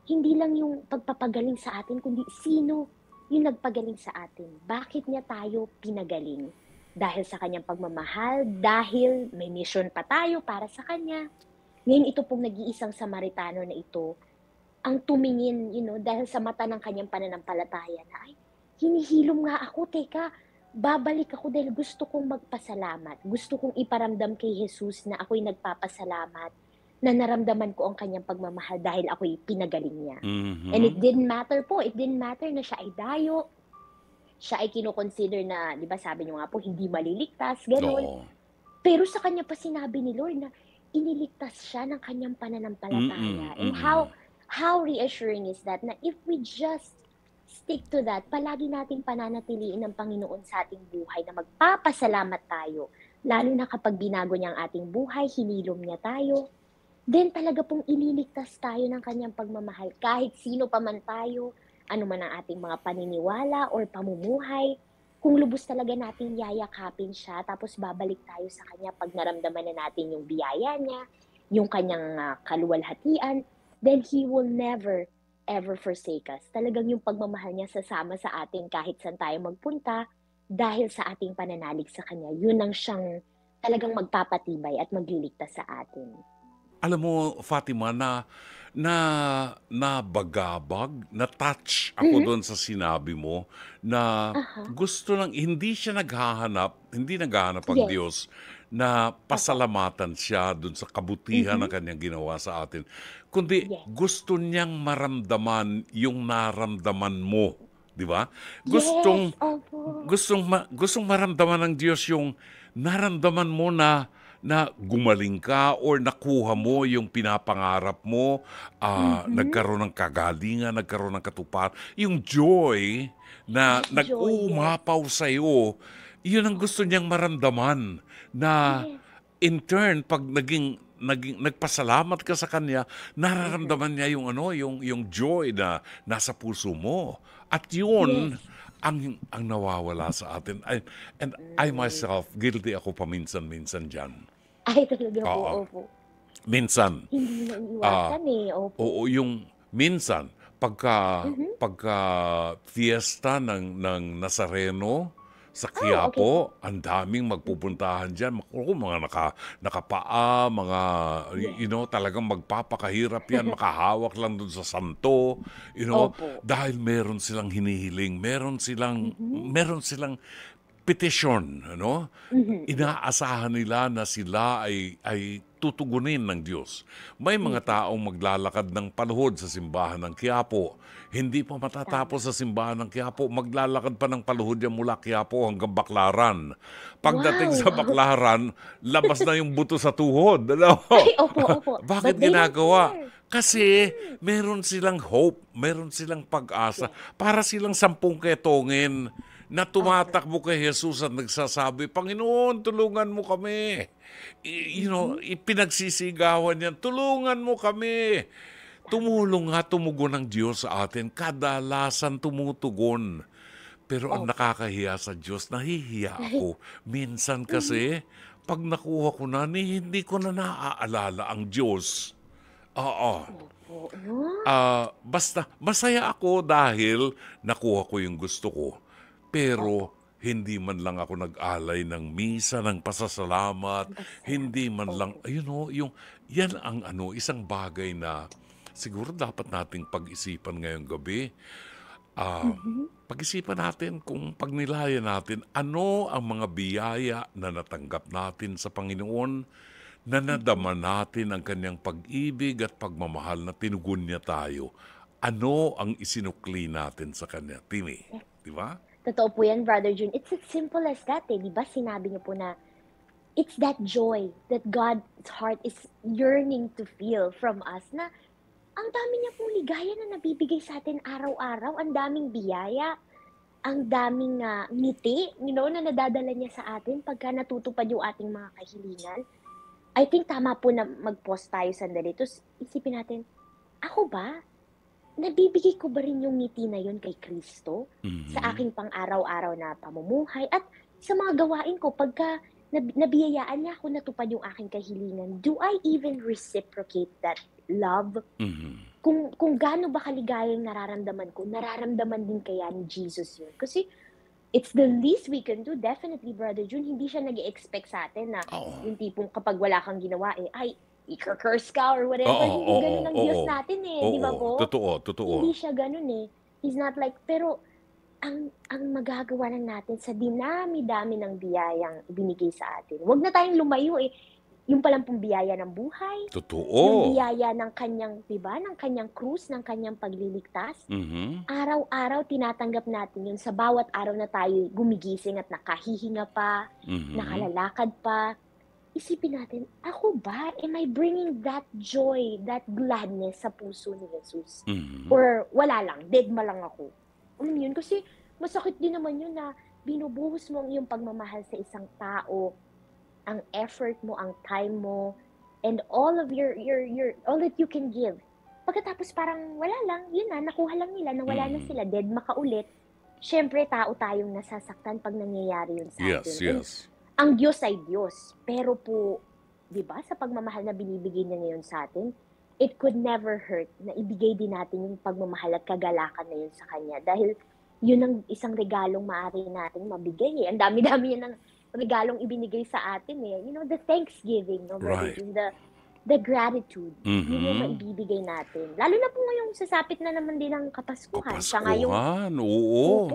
hindi lang yung pagpapagaling sa atin, kundi sino yung nagpagaling sa atin. Bakit niya tayo pinagaling? Dahil sa kanyang pagmamahal, dahil may mission pa tayo para sa kanya. Ngayon ito pong nag-iisang Samaritano na ito, ang tumingin, dahil sa mata ng kanyang pananampalataya na, ay, hinihilom nga ako, teka, babalik ako dahil gusto kong magpasalamat. Gusto kong iparamdam kay Jesus na ako'y nagpapasalamat, na naramdaman ko ang kanyang pagmamahal dahil ako'y pinagaling niya. And it didn't matter na siya ay dayo, siya ay kinukonsider na, di ba sabi niyo nga po, hindi maliligtas, gano'n. Pero sa kanya pa sinabi ni Lord na iniligtas siya ng kanyang pananampalataya. And how reassuring is that na if we just stick to that, palagi nating pananatiliin ng Panginoon sa ating buhay na magpapasalamat tayo, lalo na kapag binago niya ang ating buhay, hinilom niya tayo, then talaga pong ililigtas tayo ng kanyang pagmamahal. Kahit sino pa man tayo, ano man ang ating mga paniniwala or pamumuhay, kung lubos talaga natin yayakapin siya, tapos babalik tayo sa kanya pag naramdaman na natin yung biyaya niya, yung kanyang kaluwalhatian, then He will never, ever forsake us. Talagang yung pagmamahal niya sasama sa atin kahit saan tayo magpunta, dahil sa ating pananalig sa kanya. Yun ang siyang talagang magpapatibay at magliligtas sa atin. Alam mo, Fatima, na bagabag, na-touch ako doon sa sinabi mo na gusto lang, hindi naghahanap ang Diyos na pasalamatan siya doon sa kabutihan na kanyang ginawa sa atin. Kundi gusto niyang maramdaman yung naramdaman mo. Di ba? Gustong maramdaman ng Diyos yung naramdaman mo na gumaling ka or nakuha mo yung pinapangarap mo, nagkaroon ng kagalingan, nagkaroon ng katuparan. Yung joy na nag-uumapaw sa'yo, yun ang gusto niyang maramdaman na in turn, pag nagpasalamat ka sa kanya, nararamdaman niya yung joy na nasa puso mo. At yun, ang nawawala sa atin. And I myself, guilty ako paminsan-minsan dyan. Ay, talaga po, opo. Minsan. Hindi naiiwasan opo. Oo, yung minsan, pagka fiesta ng Nazareno sa Quiapo, ang daming magpupuntahan dyan. Mga nakapaa, mga, talagang magpapakahirap yan, makahawak lang dun sa santo, dahil meron silang hinihiling, meron silang petition, inaasahan nila na sila ay tutugunin ng Diyos. May mga taong maglalakad ng paluhod sa simbahan ng Quiapo. Hindi pa matatapos sa simbahan ng Quiapo, maglalakad pa ng paluhod yan mula Quiapo hanggang Baclaran. Pagdating sa Baclaran, labas na yung buto sa tuhod. Ay, opo. Bakit ginagawa? Kasi meron silang hope, meron silang pag-asa. Para silang 10 ketongin na tumatakbo kay Jesus at nagsasabi, Panginoon, tulungan mo kami. Ipinagsisigawan yan, tulungan mo kami. Tumulong nga, tumugon ang Diyos sa atin. Kadalasan tumutugon. Pero ang nakakahiya sa Diyos, nahihiya ako. Minsan kasi, pag nakuha ko na, hindi ko na naaalala ang Diyos. Oo. Basta, masaya ako dahil nakuha ko yung gusto ko. Pero, hindi man lang ako nag-alay ng misa, ng pasasalamat. Hindi man lang, yan ang isang bagay na siguro dapat nating pag-isipan ngayong gabi. Pag-isipan natin kung pagnilayan natin ano ang mga biyaya na natanggap natin sa Panginoon, na nadama natin ang kanyang pag-ibig at pagmamahal na tinugon niya tayo. Ano ang isinukli natin sa kanya? Tini, di ba? Totoo po yan, Brother June. It's as simple as that, eh. Di ba sinabi niyo po na it's that joy that God's heart is yearning to feel from us, na ang dami niya pong ligaya na nabibigay sa atin araw-araw, ang daming biyaya, ang daming ngiti, na nadadala niya sa atin pagka natutupad yung ating mga kahilingan. I think tama po na mag-pause tayo sandali. Tapos isipin natin, ako ba? Nabibigay ko ba rin yung ngiti na yun kay Kristo sa aking pang-araw-araw na pamumuhay at sa mga gawain ko pagka nabiyayaan niya ako natupad yung aking kahilingan? Do I even reciprocate that love? Kung gaano ba kaligayang nararamdaman ko, nararamdaman din kaya ni Jesus yun? Kasi it's the least we can do. Definitely, Brother June, hindi siya nag-expect sa atin na yung tipong kapag wala kang ginawa, ay, i-curse ka or whatever. Hindi ganun ang Diyos natin eh. Di ba po? Totoo. Hindi siya ganun eh. He's not like, pero ang magagawa lang natin sa dinami-dami ng biyayang ibinigay sa atin. Huwag na tayong lumayo eh. Yung palang pong biyaya ng buhay. Totoo. Yung biyaya ng kanyang, diba, ng kanyang krus, ng kanyang pagliligtas. Araw-araw tinatanggap natin yun sa bawat araw na tayo gumigising at nakahihinga pa, nakalalakad pa. Isipin natin, ako ba? Am I bringing that joy, that gladness sa puso ni Jesus? Or wala lang, deadma lang ako? Yun, kasi masakit din naman yun na binubuhos mo ang iyong pagmamahal sa isang tao, ang effort mo, ang time mo, and all of your all that you can give. Pagkatapos parang wala lang, yun na, nakuha lang nila, nawala na sila, dead makaulit. Siyempre, tao tayong nasasaktan pag nangyayari yun sa atin. Yes. Ang Diyos ay Diyos, pero po, di ba, sa pagmamahal na binibigay niya ngayon sa atin, it could never hurt na ibigay din natin yung pagmamahal at kagalakan na yun sa Kanya. Dahil yun ang isang regalong maaari natin mabigay eh. Ang dami-dami yan ng regalong ibinigay sa atin eh. The thanksgiving, Right. The gratitude, yun yung maibibigay natin. Lalo na po ngayong sasapit na naman din ang Kapaskuhan. Siya nga yung,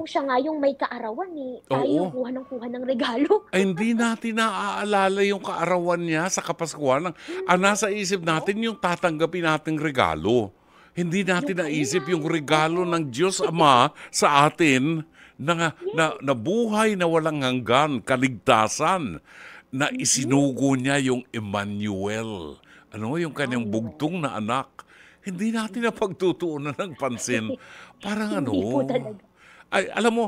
siya nga yung may kaarawan eh. Tayo yung kuha ng regalo. Ay, hindi natin naaalala yung kaarawan niya sa Kapaskuhan. Ang nasa isip natin yung tatanggapin nating regalo. Hindi natin naisip yung regalo ng Diyos Ama sa atin na buhay na walang hanggan, kaligtasan, na isinugo niya yung Emmanuel. Yung kanyang bugtong na anak. Hindi natin na pagtutuunan ng pansin. Parang Hindi po talaga. Ay, alam mo,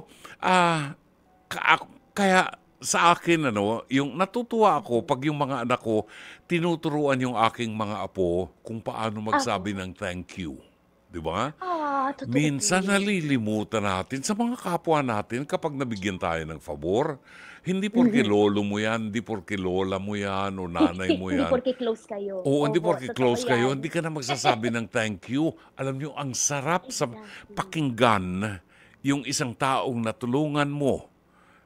kaya sa akin, yung natutuwa ako pag yung mga anak ko, tinuturuan yung aking mga apo kung paano magsabi ng thank you. Di ba? Totoo. Minsan nalilimutan natin sa mga kapwa natin kapag nabigyan tayo ng favor. Hindi porke lolo mo yan, hindi porke lola mo yan, o nanay mo yan. Hindi porke close kayo. Oo, hindi porke close kayo, yan. hindi ka na magsasabi ng thank you. Alam nyo, ang sarap sa pakinggan yung isang taong natulungan mo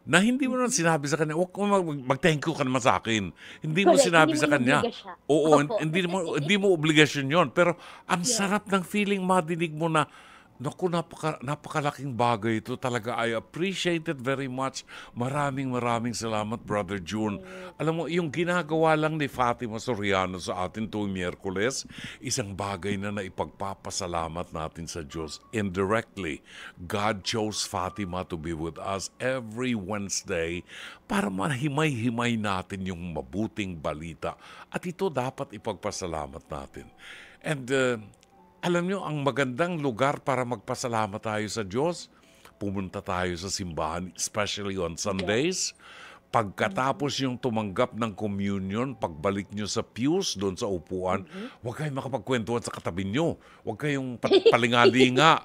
na hindi mo naman sinabi sa kanya, huwag mag-thank you ka naman sa akin. Hindi mo sinabi sa kanya. Oo, hindi mo obligasyon yon. Pero ang sarap ng feeling madinig mo na, Naku, napakalaking bagay ito. Talaga, I appreciate it very much. Maraming salamat, Brother June. Alam mo, yung ginagawa lang ni Fatima Soriano sa atin tuwing Miyerkules, isang bagay na naipagpapasalamat natin sa Diyos. Indirectly, God chose Fatima to be with us every Wednesday para mahimay-himay natin yung mabuting balita. At ito dapat ipagpasalamat natin. And alam nyo, ang magandang lugar para magpasalamat tayo sa Diyos, pumunta tayo sa simbahan, especially on Sundays. Pagkatapos yung tumanggap ng communion, pagbalik nyo sa pews, doon sa upuan, huwag kayong makapagkwentuhan sa katabi nyo. Huwag kayong palingalinga.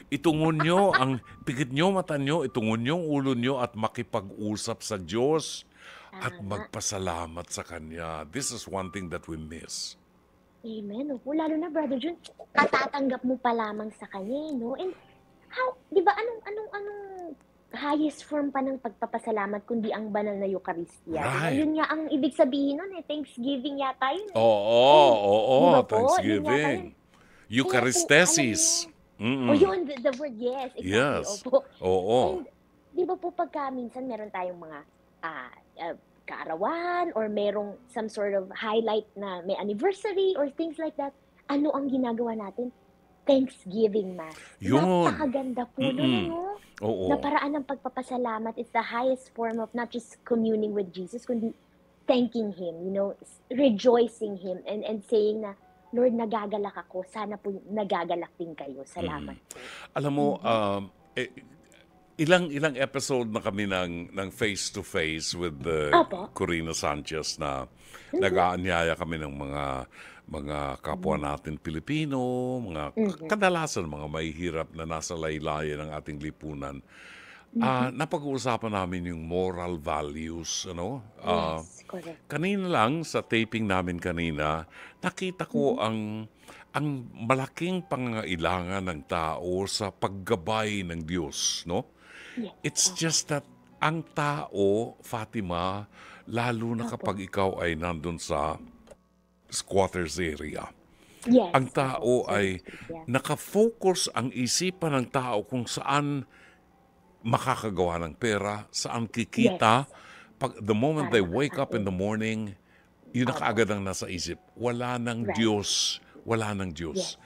Itungon nyo, pikit nyo mata nyo, itungon nyo ang ulo nyo at makipag-usap sa Diyos at magpasalamat sa Kanya. This is one thing that we miss. Amen. Opo, lalo na, Brother Jun, katatanggap mo pa lamang sa kanya, no? And how, di ba, anong highest form pa ng pagpapasalamat kundi ang banal na Eucharistia? Right. Yun nga ang ibig sabihin nun, Thanksgiving yata yun. Oo, Di ba po? Yun yata Thanksgiving. yun. Eucharistesis. O yun, the word, yes, exactly. Yes. Opo. Oo. And, di ba po pagka minsan meron tayong mga kaarawan or merong some sort of highlight na may anniversary or things like that, ano ang ginagawa natin? Thanksgiving Mass. Yun. Napakaganda po nun, no? Oo. Na paraan ng pagpapasalamat is the highest form of not just communing with Jesus, kundi thanking Him, rejoicing Him and saying na, Lord, nagagalak ako. Sana po nagagalak din kayo. Salamat po. Alam mo, ilang episode na kami ng face-to-face with Corina Sanchez na nag-aanyaya kami ng mga kapwa natin Pilipino, mga kadalasan mga mahihirap na nasa laylayan ng ating lipunan. Napag-uusapan namin yung moral values. Yes, correct. Kanina lang, sa taping namin kanina, nakita ko ang malaking pangangailangan ng tao sa paggabay ng Diyos, no? Yes. It's just that ang tao, Fatima, lalo na kapag ikaw ay nandun sa squatters area, Yes. ang tao ay nakafocus ang isipan ng tao kung saan makakagawa ng pera, saan kikita. The moment they wake up in the morning, yun na kaagad ang nasa isip. Wala ng Diyos. Wala ng Diyos.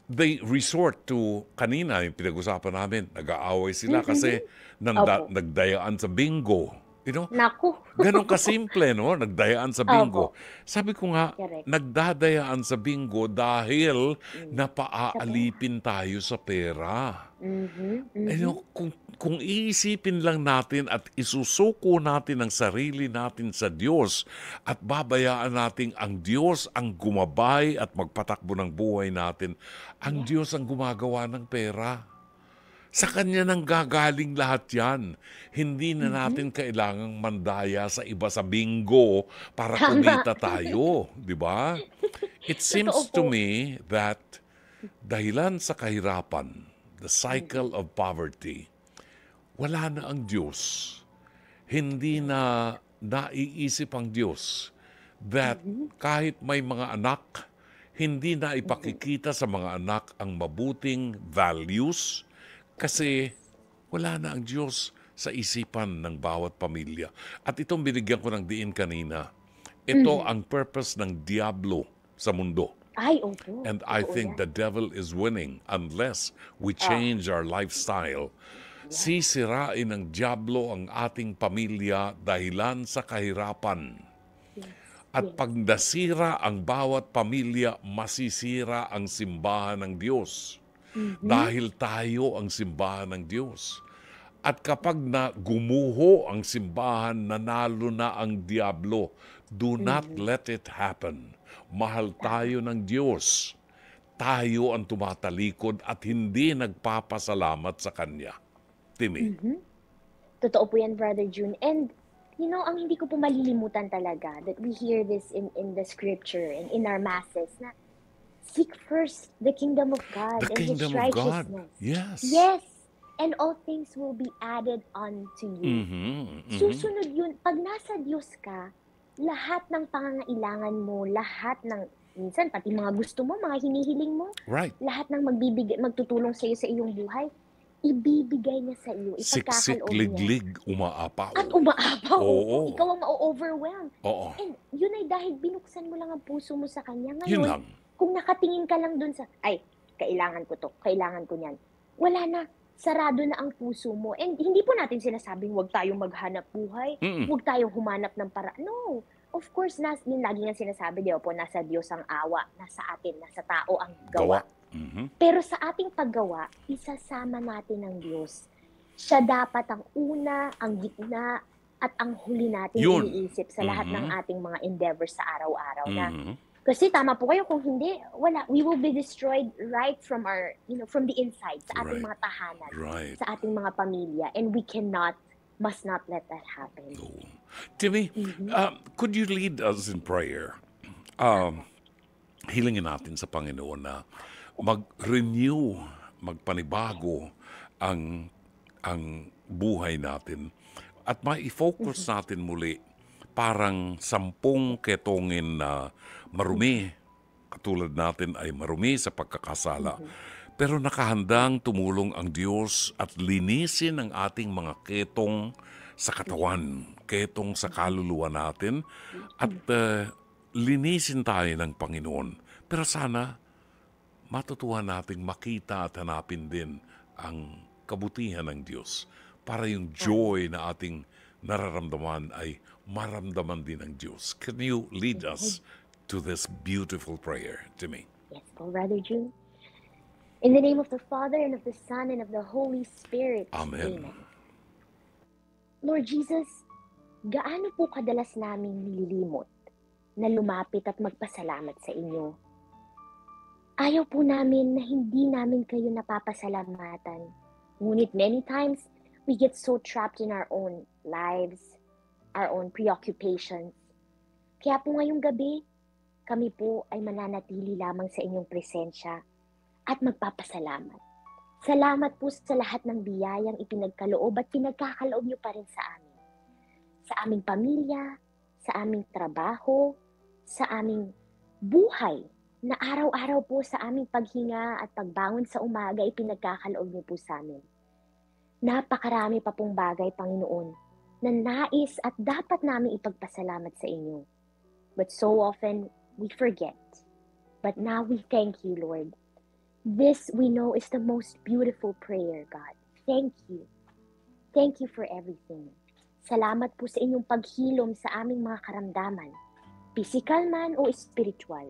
They resort to, kanina yung pinag-usapan namin, nag-aaway sila kasi nagdayaan sa bingo. Naku. Ganon kasimple, no? Nagdayaan sa bingo. Sabi ko nga, Correct. nagdadayaan sa bingo dahil napaaalipin tayo sa pera. Kung iisipin lang natin at isusuko natin ang sarili natin sa Diyos at babayaan natin ang Diyos ang gumabay at magpatakbo ng buhay natin, ang Diyos ang gumagawa ng pera. Sa Kanya nang gagaling lahat yan. Hindi na natin kailangang mandaya sa iba sa bingo para kumita tayo. Di ba? It seems to me that dahilan sa kahirapan, the cycle of poverty, wala na ang Diyos. Hindi na naiisip ang Diyos that kahit may mga anak, hindi na ipakikita sa mga anak ang mabuting values kasi wala na ang Diyos sa isipan ng bawat pamilya. At itong binigyan ko ng diin kanina, ito ang purpose ng Diablo sa mundo. Ay, opo. And I think the devil is winning unless we change our lifestyle. Sisirain ng Diablo ang ating pamilya dahilan sa kahirapan. At pag nasira ang bawat pamilya, masisira ang simbahan ng Diyos. Dahil tayo ang simbahan ng Diyos. At kapag gumuho ang simbahan, nanalo na ang Diablo. Do not let it happen. Mahal tayo ng Diyos. Tayo ang tumatalikod at hindi nagpapasalamat sa Kanya. Timi. Totoo po yan, Brother June. And, ang hindi ko po malilimutan talaga that we hear this in the scripture and in our masses na seek first the kingdom of God The and kingdom His of God. righteousness. Yes. Yes. And all things will be added unto you. Susunod yun. Pag nasa Diyos ka, lahat ng pangangailangan mo, lahat ng Minsan, pati mga gusto mo, mga hinihiling mo, Right. lahat ng magtutulong sa iyo sa iyong buhay, ibibigay niya sa iyo, Siksik, ipagkakaloob niya. liglig, umaapaw. At umaapaw, Oo. ikaw ang ma-overwhelm. Oo. And yun ay dahil binuksan mo lang ang puso mo sa kanya. Yun Ngayon, lang. kung nakatingin ka lang dun sa, ay, kailangan ko to, kailangan ko niyan. Wala na, sarado na ang puso mo. And hindi po natin sinasabing huwag tayong maghanap buhay, huwag tayong humanap ng para. No, of course, yung lagi nga sinasabi, di ba po, nasa Diyos ang awa, nasa atin, nasa tao ang gawa. Pero sa ating paggawa, isasama natin ang Diyos. Siya dapat ang una, ang gitna, at ang huli natin Yun. iniisip sa lahat ng ating mga endeavors sa araw-araw na. Kasi tama po kayo, kung hindi, wala. We will be destroyed right from our, from the inside, sa ating mga tahanan, sa ating mga pamilya. And we must not let that happen. Timmy, could you lead us in prayer? Hilingin natin sa Panginoon na mag-renew, magpanibago ang buhay natin at ma-focus natin muli parang 10 ketongin na marumi. Katulad natin ay marumi sa pagkakasala. Pero nakahandang tumulong ang Diyos at linisin ang ating mga ketong sa katawan, ketong sa kaluluwa natin, at linisin tayo ng Panginoon. Pero sana matutuhan nating makita at hanapin din ang kabutihan ng Diyos para yung joy na ating nararamdaman ay maramdaman din ng Diyos. Can you lead us to this beautiful prayer, Timmy? Yes, po, Brother June. In the name of the Father, and of the Son, and of the Holy Spirit. Amen. Lord Jesus, gaano po kadalas naming nililimot na lumapit at magpasalamat sa inyo? Ayaw po namin na hindi namin kayo napapasalamatan. Ngunit many times, we get so trapped in our own lives, our own preoccupations. Kaya po ngayong gabi, kami po ay mananatili lamang sa inyong presensya at magpapasalamat. Salamat po sa lahat ng biyayang ipinagkaloob at pinagkakaloob niyo pa rin sa amin. Sa aming pamilya, sa aming trabaho, sa aming buhay, na araw-araw po sa aming paghinga at pagbangon sa umaga, ipinagkakaloob niyo po sa amin. Napakarami pa pong bagay, Panginoon, na nais at dapat namin ipagpasalamat sa inyo. But so often, we forget. But now we thank you, Lord. This we know is the most beautiful prayer, God. Thank you. Thank you for everything. Salamat po sa inyong paghilom sa aming mga karamdaman, physical man o spiritual.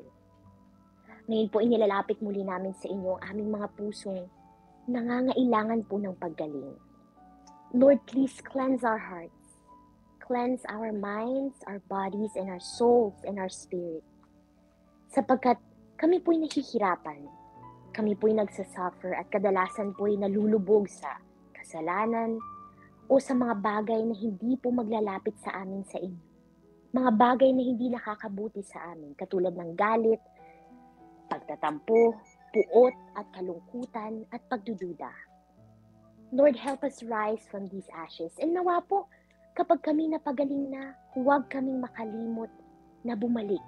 Ngayon po inilalapit muli namin sa inyo ang aming mga pusong nangangailangan po ng paggaling. Lord, please cleanse our hearts. Cleanse our minds, our bodies, and our souls, and our spirit. Sapagkat kami po'y nahihirapan. Kami po'y nagsasuffer at kadalasan po'y nalulubog sa kasalanan o sa mga bagay na hindi po maglalapit sa amin sa inyo. Mga bagay na hindi nakakabuti sa amin, katulad ng galit, pagtatampo, puot at kalungkutan at pagdududa. Lord, help us rise from these ashes. And nawa po, kapag kami napagaling na, huwag kaming makalimot na bumalik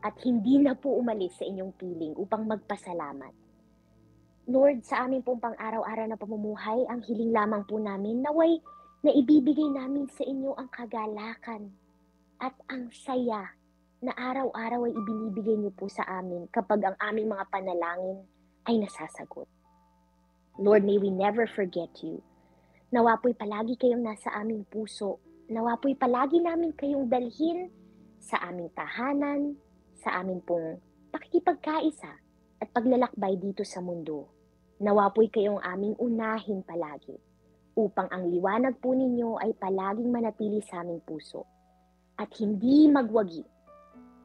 at hindi na po umalis sa inyong piling upang magpasalamat. Lord, sa aming pong pang-araw-araw na pamumuhay, ang hiling lamang po namin naway na ibibigay namin sa inyo ang kagalakan at ang saya na araw-araw ay ibinibigay niyo po sa amin kapag ang aming mga panalangin ay nasasagot. Lord, may we never forget you. Nawa po'y palagi kayong nasa aming puso. Nawa po'y palagi namin kayong dalhin sa aming tahanan, sa aming pong pakikipagkaisa at paglalakbay dito sa mundo. Nawa po'y kayong aming unahin palagi upang ang liwanag po ninyo ay palaging manatili sa aming puso at hindi magwagi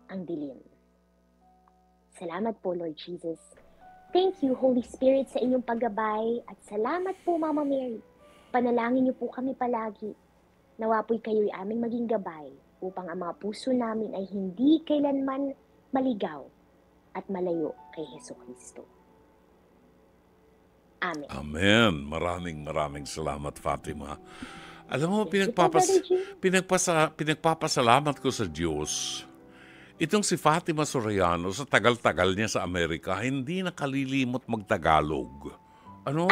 ang dilim. Salamat po, Lord Jesus. Thank you, Holy Spirit, sa inyong paggabay at salamat po, Mama Mary. Panalangin niyo po kami palagi. Nawa po'y kayo'y aming maging gabay upang ang mga puso namin ay hindi kailanman maligaw at malayo kay Jesucristo. Amen. Amen. Maraming salamat, Fatima. Alam mo, pinagpapasalamat ko sa Diyos Itong si Fatima Soriano, sa tagal-tagal niya sa Amerika, hindi nakalilimot magtagalog. Ano?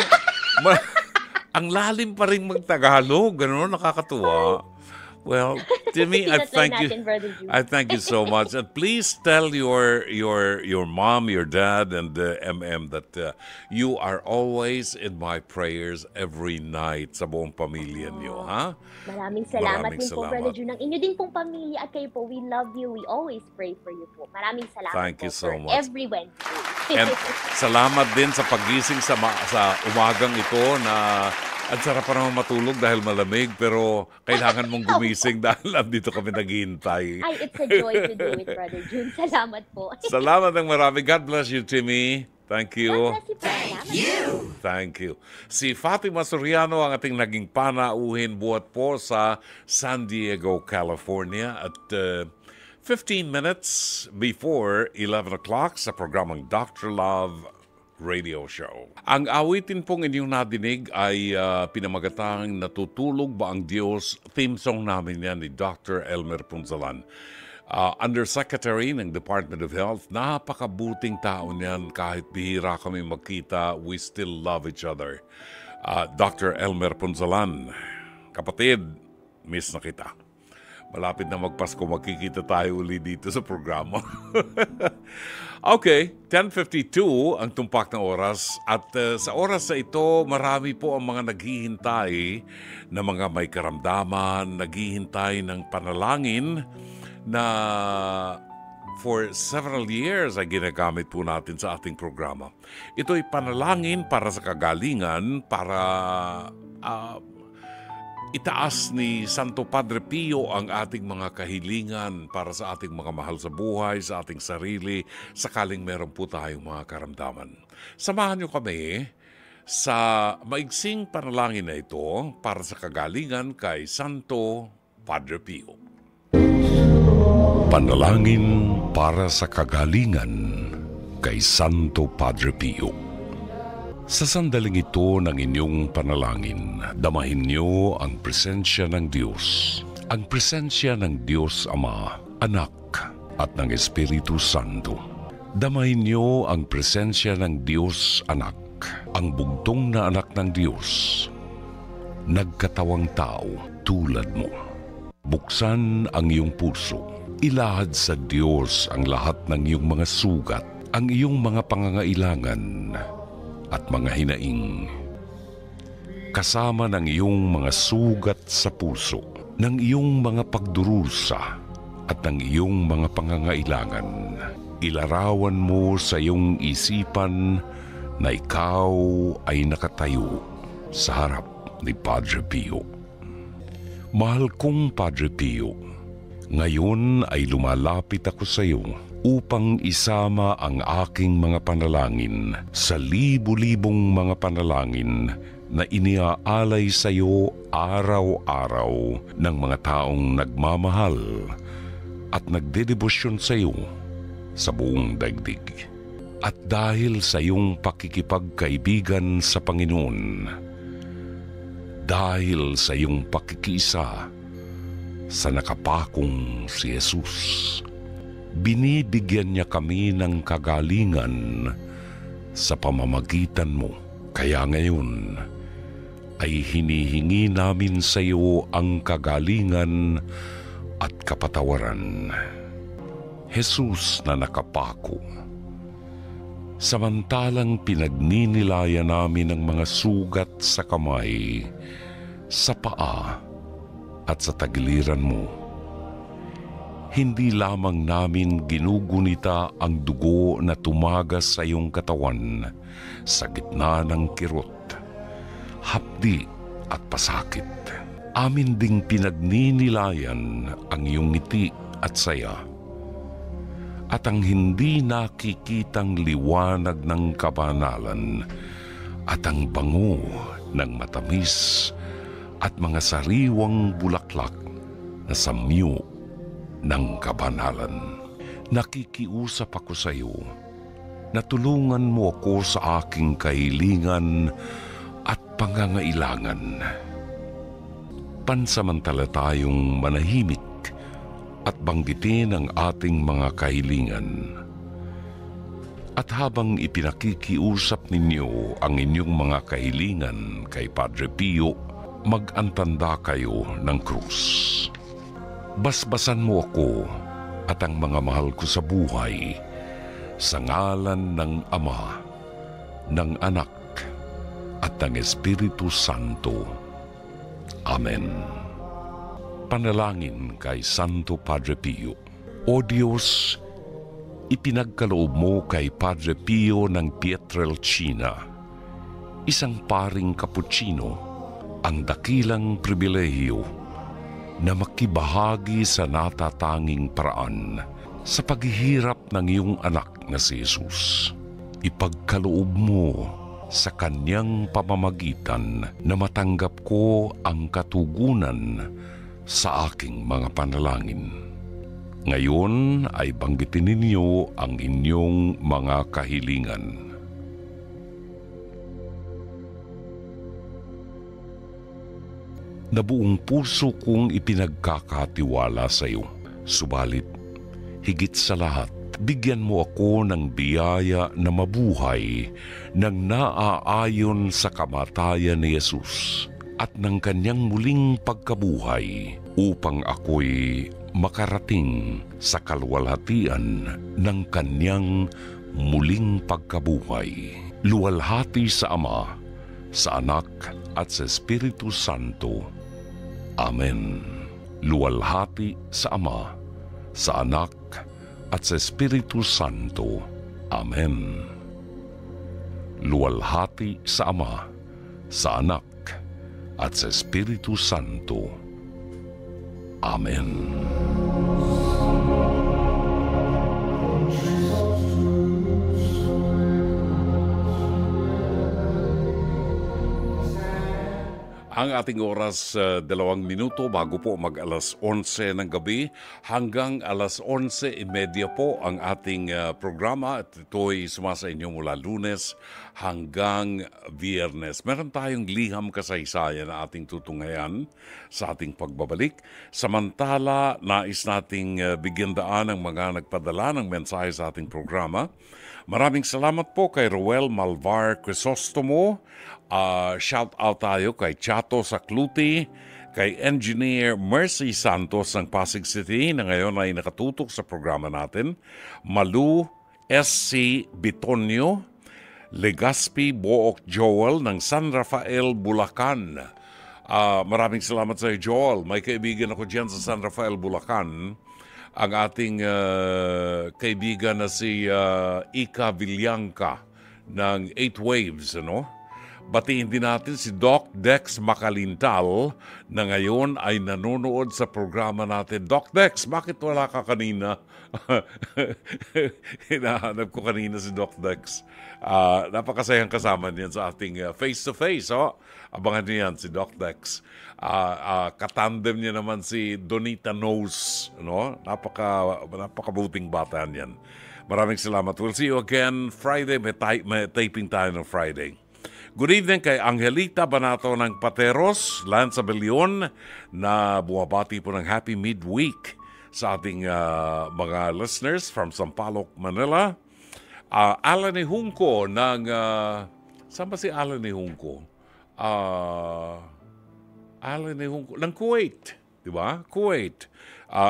Ang lalim pa rin magtagalog. Ano? Nakakatuwa. Well, Timmy, I thank you. I thank you so much. And please tell your mom, your dad, and MM that you are always in my prayers every night sa buong pamilya niyo, ha? Maraming salamat din po, Brother June. Ang inyo din pong pamilya at kayo po, we love you. We always pray for you po. Maraming salamat Thank you po so for much. every Wednesday. And salamat din sa pagising sa umagang ito na ang sarap pa naman matulog dahil malamig, pero kailangan mong gumising dahil andito kami naghihintay. Ay, it's a joy to do it, Brother June. Salamat po. Salamat ng marami. God bless you, Timmy. Thank you. God bless you. Thank you. Si Fatima Soriano ang ating naging panauhin buhat po sa San Diego, California at 15 minutes before 11 o'clock sa programang Dr. Love Radio Show. Ang awitin pong inyong nadinig ay pinamagatang Natutulog ba ang Diyos? Theme song namin yan ni Dr. Elmer Punzalan. Undersecretary ng Department of Health, napakabuting tao niyan. Kahit bihira kami magkita, we still love each other. Dr. Elmer Punzalan, kapatid, miss na kita. Malapit na magpasko, magkikita tayo uli dito sa programa. Okay, 10:52 ang tumpak na oras at sa oras na ito, marami po ang mga naghihintay na mga may karamdaman, naghihintay ng panalangin na for several years ay ginagamit po natin sa ating programa. Ito'y panalangin para sa kagalingan, para itaas ni Santo Padre Pio ang ating mga kahilingan para sa ating mga mahal sa buhay, sa ating sarili, sakaling meron po tayong mga karamdaman. Samahan niyo kami sa maigsing panalangin na ito para sa kagalingan kay Santo Padre Pio. Panalangin para sa kagalingan kay Santo Padre Pio. Sa sandaling ito ng inyong panalangin, damahin niyo ang presensya ng Diyos. Ang presensya ng Diyos Ama, Anak, at ng Espiritu Santo. Damahin niyo ang presensya ng Diyos Anak, ang bugtong na anak ng Diyos, nagkatawang tao tulad mo. Buksan ang iyong puso. Ilahad sa Diyos ang lahat ng iyong mga sugat, ang iyong mga pangangailangan, at mga hinaing. Kasama ng iyong mga sugat sa puso, ng iyong mga pagdurusa at ng iyong mga pangangailangan. Ilarawan mo sa iyong isipan na ikaw ay nakatayo sa harap ni Padre Pio. Mahal kong Padre Pio, ngayon ay lumalapit ako sa iyo upang isama ang aking mga panalangin sa libu-libong mga panalangin na iniaalay sa iyo araw-araw ng mga taong nagmamahal at nagdedebosyon sa iyo sa buong daigdig. At dahil sa iyong pakikipagkaibigan sa Panginoon, dahil sa iyong pakikiisa sa nakapakong si Jesus, binibigyan niya kami ng kagalingan sa pamamagitan mo. Kaya ngayon ay hinihingi namin sa iyo ang kagalingan at kapatawaran. Jesus na nakapako, samantalang pinagninilayan namin ang mga sugat sa kamay, sa paa at sa tagiliran mo, hindi lamang namin ginugunita ang dugo na tumagas sa iyong katawan sa gitna ng kirot, hapdi at pasakit. Amin ding pinagninilayan ang iyong ngiti at saya, at ang hindi nakikitang liwanag ng kabanalan at ang bango ng matamis at mga sariwang bulaklak na samyo ng kabanalan. Nakikiusap ako sa iyo na tulungan mo ako sa aking kahilingan at pangangailangan. Pansamantala tayong manahimik at banggitin ang ating mga kahilingan. At habang ipinakikiusap ninyo ang inyong mga kahilingan kay Padre Pio, mag-antanda kayo ng krus. Basbasan mo ako at ang mga mahal ko sa buhay sa ngalan ng Ama, ng Anak, at ng Espiritu Santo. Amen. Panalangin kay Santo Padre Pio. O Diyos, ipinagkaloob mo kay Padre Pio ng Pietrelcina, isang paring Cappuccino, ang dakilang pribilehiyo na makibahagi sa natatanging paraan sa paghihirap ng iyong anak na si Jesus. Ipagkaloob mo sa kanyang pamamagitan na matanggap ko ang katugunan sa aking mga panalangin. Ngayon ay banggitin ninyo ang inyong mga kahilingan. Nabuong puso kong ipinagkakatiwala sa iyo. Subalit, higit sa lahat, bigyan mo ako ng biyaya na mabuhay nang naaayon sa kamatayan ni Jesus at ng kanyang muling pagkabuhay upang ako'y makarating sa kaluwalhatian ng kanyang muling pagkabuhay. Luwalhati sa Ama, sa Anak at sa Espiritu Santo. Amen. Luwalhati sa Ama, sa Anak at sa Espiritu Santo. Amen. Luwalhati sa Ama, sa Anak at sa Espiritu Santo. Amen. Ang ating oras, 2 minuto bago po mag-alas 11 ng gabi hanggang alas 11:30 po ang ating programa at ito'y sumasa inyo mula Lunes hanggang Biyernes. Meron tayong liham kasaysayan na ating tutungayan sa ating pagbabalik. Samantala, nais nating bigyan daan ang mga nagpadala ng mensahe sa ating programa. Maraming salamat po kay Roel Malvar Crisostomo. Shout out tayo kay Chato Sakluti, kay Engineer Mercy Santos ng Pasig City na ngayon ay nakatutok sa programa natin, Malu S.C. Bitonio, Legaspi Book Joel ng San Rafael, Bulacan. Maraming salamat sa iyo, Joel. May kaibigan ako dyan sa San Rafael, Bulacan. Ang ating kaibigan na si Ika Villanca ng 8 Waves, ano? Batiin din natin si Doc Dex Makalintal na ngayon ay nanonood sa programa natin. Doc Dex, bakit wala ka kanina? Hinahanap ko kanina si Doc Dex. Napakasayang kasama niyan sa ating face-to-face. Abangan niyo yan si Doc Dex. Katandem niya naman si Donita Nose. No? Napakabuting bata niyan. Maraming salamat. We'll see you again Friday. May taping tayo ng Friday. Good evening kay Angelita Banato ng Pateros, Lanza Belion, na bumabati po ng Happy Midweek sa ating mga listeners from Sampaloc, Manila. Alan Ihungko ng... saan ba si Alan Ihungko? Alan Ihungko ng Kuwait. Diba? Kuwait.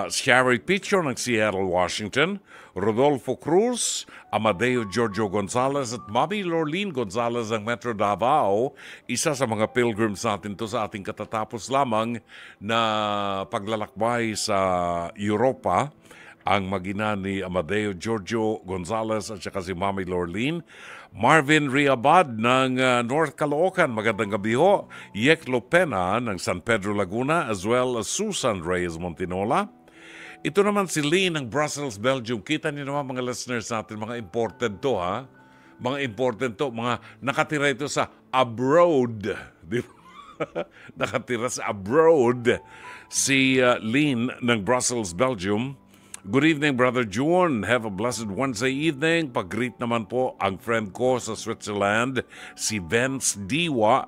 Sherry Picho ng Seattle, Washington. Rodolfo Cruz, Amadeo Giorgio Gonzalez at Mami Lorlene Gonzalez ng Metro Davao. Isa sa mga pilgrims natin to sa ating katatapos lamang na paglalakbay sa Europa. Ang magina ni Amadeo Giorgio Gonzalez at saka si Mami Lorlene. Marvin Riabad ng North Caloocan, magandang gabi ho. Yek Lopena ng San Pedro Laguna as well as Susan Reyes Montinola. Ito naman si Lee ng Brussels, Belgium. Kita niyo naman mga listeners natin, mga imported to ha. Mga imported to, mga nakatira ito sa abroad. Nakatira sa abroad. Si Lynn ng Brussels, Belgium. Good evening, Brother June. Have a blessed Wednesday evening. Pag-greet naman po ang friend ko sa Switzerland, si Vince Diwa,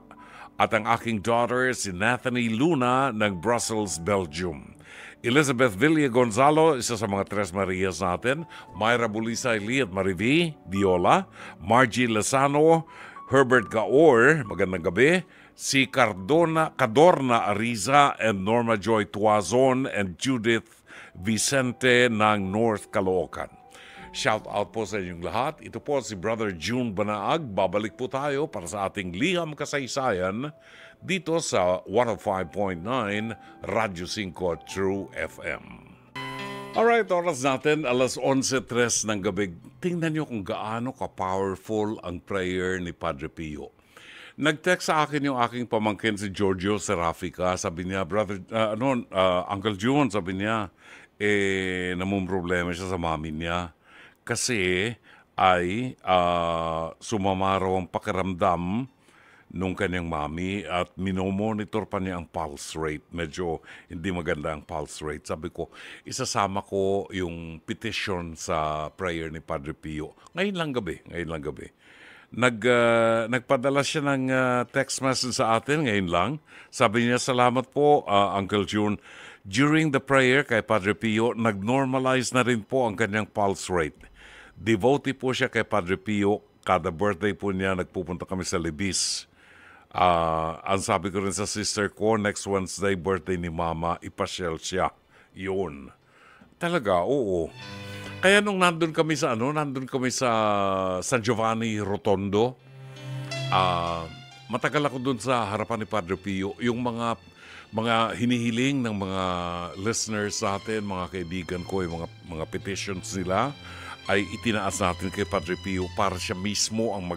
at ang aking daughter, si Nathanie Luna ng Brussels, Belgium. Elizabeth Villa Gonzalo, isa sa mga Tres Marias natin. Myra Bulisay Lee at Marivi Viola. Margie Lozano, Herbert Gaor, magandang gabi. Si Cadorna Ariza and Norma Joy Tuazon and Judith Vicente ng North Caloocan. Shout out po sa inyong lahat. Ito po si Brother June Banaag. Babalik po tayo para sa ating liham kasaysayan dito sa 105.9 Radyo 5 True FM. Alright, oras natin, alas 11:03 ng gabi. Tingnan niyo kung gaano ka-powerful ang prayer ni Padre Pio. Nag-text sa akin yung aking pamangkin si Giorgio Serafica. Sabi niya, Uncle June, sabi niya, namumroblema siya sa mami niya. Kasi ay sumama raw ang pakiramdam nung kanyang mami at minomonitor pa niya ang pulse rate. Medyo hindi maganda ang pulse rate. Sabi ko, isasama ko yung petition sa prayer ni Padre Pio. Ngayon lang gabi. Nagpadala siya ng text message sa atin ngayon lang. Sabi niya, salamat po, Uncle June. During the prayer kay Padre Pio, nag-normalize na rin po ang kanyang pulse rate. Devotee po siya kay Padre Pio. Kada birthday po niya, nagpupunta kami sa Libis. Ang sabi ko rin sa sister ko, next Wednesday, birthday ni Mama, ipasyal siya. Yun. Talaga, oo. Kaya nung nandun kami sa San Giovanni Rotondo, matagal ako dun sa harapan ni Padre Pio. Yung mga hinihiling ng mga listeners natin, mga kaibigan ko, yung mga petitions nila, ay itinaas natin kay Padre Pio para siya mismo ang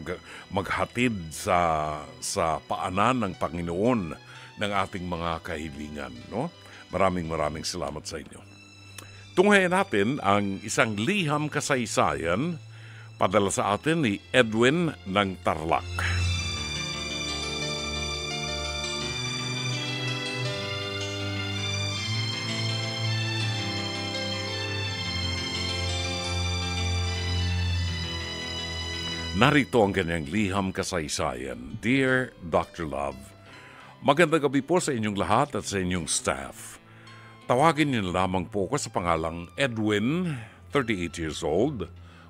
maghatid sa paanan ng Panginoon ng ating mga kahilingan. No? Maraming salamat sa inyo. Tunghayan natin ang isang liham kasaysayan padala sa atin ni Edwin ng Tarlac. Narito ang kanyang liham kasaysayan. Dear Dr. Love, magandang gabi po sa inyong lahat at sa inyong staff. Tawagin niyo lamang po ako sa pangalang Edwin, 38 years old,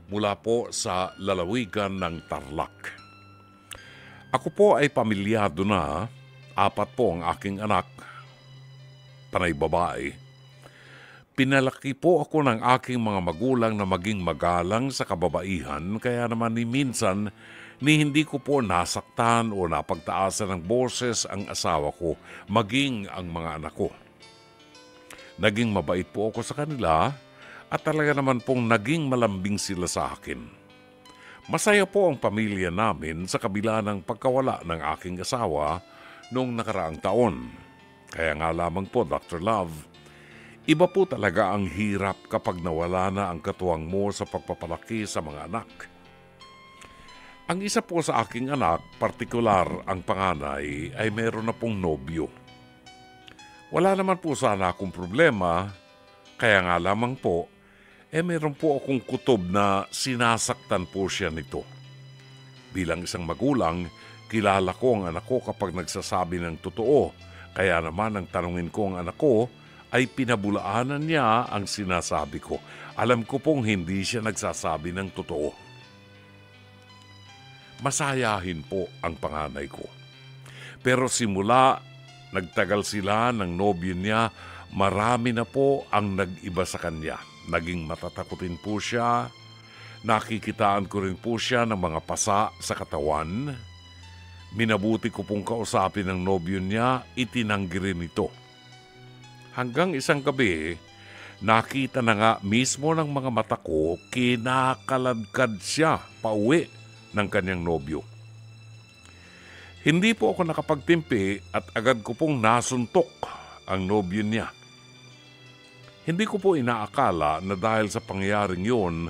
mula po sa lalawigan ng Tarlac. Ako po ay pamilyado na, 4 po ang aking anak, panay babae. Pinalaki po ako ng aking mga magulang na maging magalang sa kababaihan, kaya naman minsan hindi ko po nasaktan o napagtaasan ng boses ang asawa ko, maging ang mga anak ko. Naging mabait po ako sa kanila at talaga naman pong naging malambing sila sa akin. Masaya po ang pamilya namin sa kabila ng pagkawala ng aking asawa noong nakaraang taon. Kaya nga lamang po, Dr. Love, iba po talaga ang hirap kapag nawala na ang katuwang mo sa pagpapalaki sa mga anak. Ang isa po sa aking anak, partikular ang panganay, ay meron na pong nobyo. Wala naman po sana akong problema, kaya nga lamang po, meron po akong kutob na sinasaktan po siya nito. Bilang isang magulang, kilala ko ang anak ko kapag nagsasabi ng totoo, kaya naman ang tanungin ko ang anak ko ay pinabulaanan niya ang sinasabi ko. Alam ko pong hindi siya nagsasabi ng totoo. Masayahin po ang panganay ko. Pero simula nagtagal sila ng nobyo niya, marami na po ang nag-iba sa kanya. Naging matatakutin po siya, nakikitaan ko rin po siya ng mga pasa sa katawan. Minabuti ko pong kausapin ng nobyo niya, itinanggi rin ito. Hanggang isang gabi, nakita na nga mismo ng mga mata ko, kinakaladkad siya pauwi ng kanyang nobyo. Hindi po ako nakapagtimpi at agad ko pong nasuntok ang nobyo niya. Hindi ko po inaakala na dahil sa pangyayaring yun,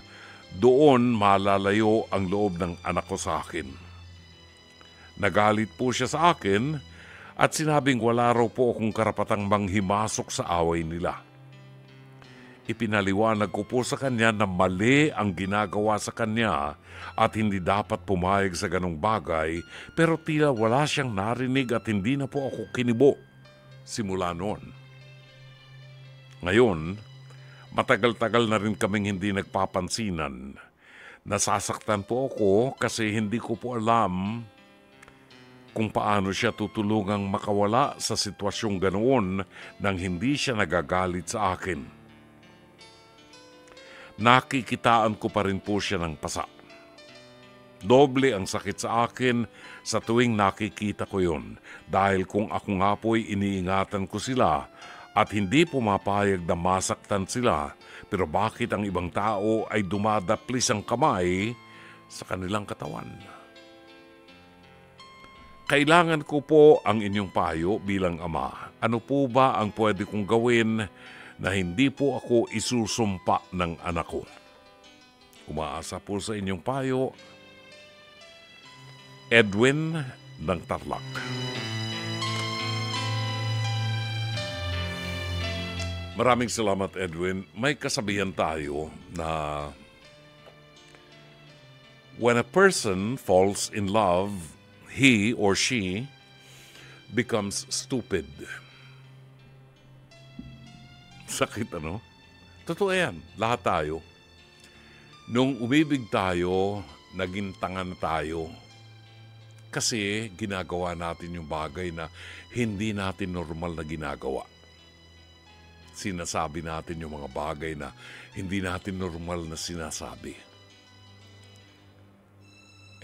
doon malalayo ang loob ng anak ko sa akin. Nagalit po siya sa akin at sinabing wala raw po akong karapatang manghimasok sa away nila. Ipinaliwanag ko po sa kanya na mali ang ginagawa sa kanya at hindi dapat pumayag sa ganong bagay, pero tila wala siyang narinig at hindi na po ako kinibo simula noon. Ngayon, matagal-tagal na rin kaming hindi nagpapansinan. Nasasaktan po ako kasi hindi ko po alam kung paano siya tutulungang makawala sa sitwasyong ganoon nang hindi siya nagagalit sa akin. Nakikitaan ko pa rin po siya ng pasa. Doble ang sakit sa akin sa tuwing nakikita ko yon dahil kung ako nga po'y iniingatan ko sila at hindi pumapayag na masaktan sila, pero bakit ang ibang tao ay dumadaplis ang kamay sa kanilang katawan? Kailangan ko po ang inyong payo bilang ama. Ano po ba ang pwede kong gawin na hindi po ako isusumpa ng anak ko? Umaasa po sa inyong payo, Edwin ng Tarlac. Maraming salamat, Edwin. May kasabihan tayo na when a person falls in love, he or she becomes stupid. Sakit, ano? Totoo yan. Lahat tayo. Nung umibig tayo, naging tanga na tayo. Kasi ginagawa natin yung bagay na hindi natin normal na ginagawa. Sinasabi natin yung mga bagay na hindi natin normal na sinasabi.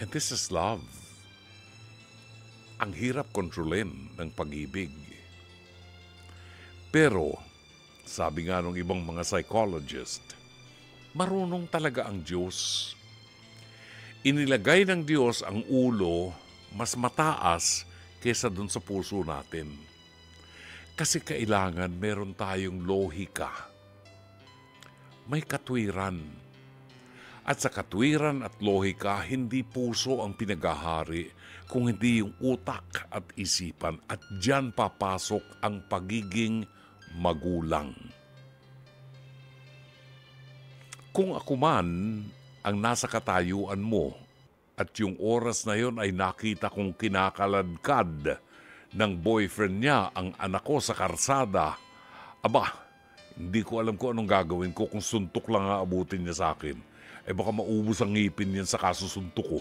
And this is love. Ang hirap kontrolin ng pag-ibig. Pero, sabi nga ng ibang mga psychologist, marunong talaga ang Diyos. Inilagay ng Diyos ang ulo mas mataas kaysa dun sa puso natin. Kasi kailangan meron tayong lohika. May katwiran. At sa katwiran at lohika, hindi puso ang pinagahari, kung hindi yung utak at isipan. At diyan papasok ang pagiging magulang. Kung ako man ang nasa katayuan mo at yung oras na yon ay nakita kong kinakaladkad ng boyfriend niya ang anak ko sa karsada, aba, hindi ko alam kung anong gagawin ko kung suntok lang aabutin niya sa akin. Eh baka maubos ang ngipin niyan sa kasusuntok ko.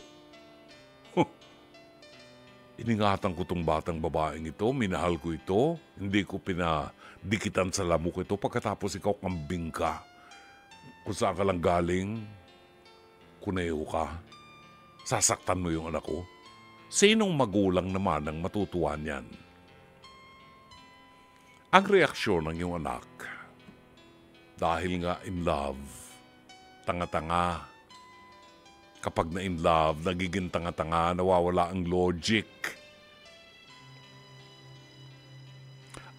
Iningatan ko tong batang babaeng ito, minahal ko ito, hindi ko pinadikitan sa lamok ito pagkatapos ikaw kambing ka. Kung saan ka lang galing, kuneho ka. Sasaktan mo yung anak ko. Sinong magulang naman ang matutuwa niyan? Ang reaksyon ng iyong anak, dahil nga in love, tanga-tanga. Kapag na in love, nagiging tanga-tanga, nawawala ang logic.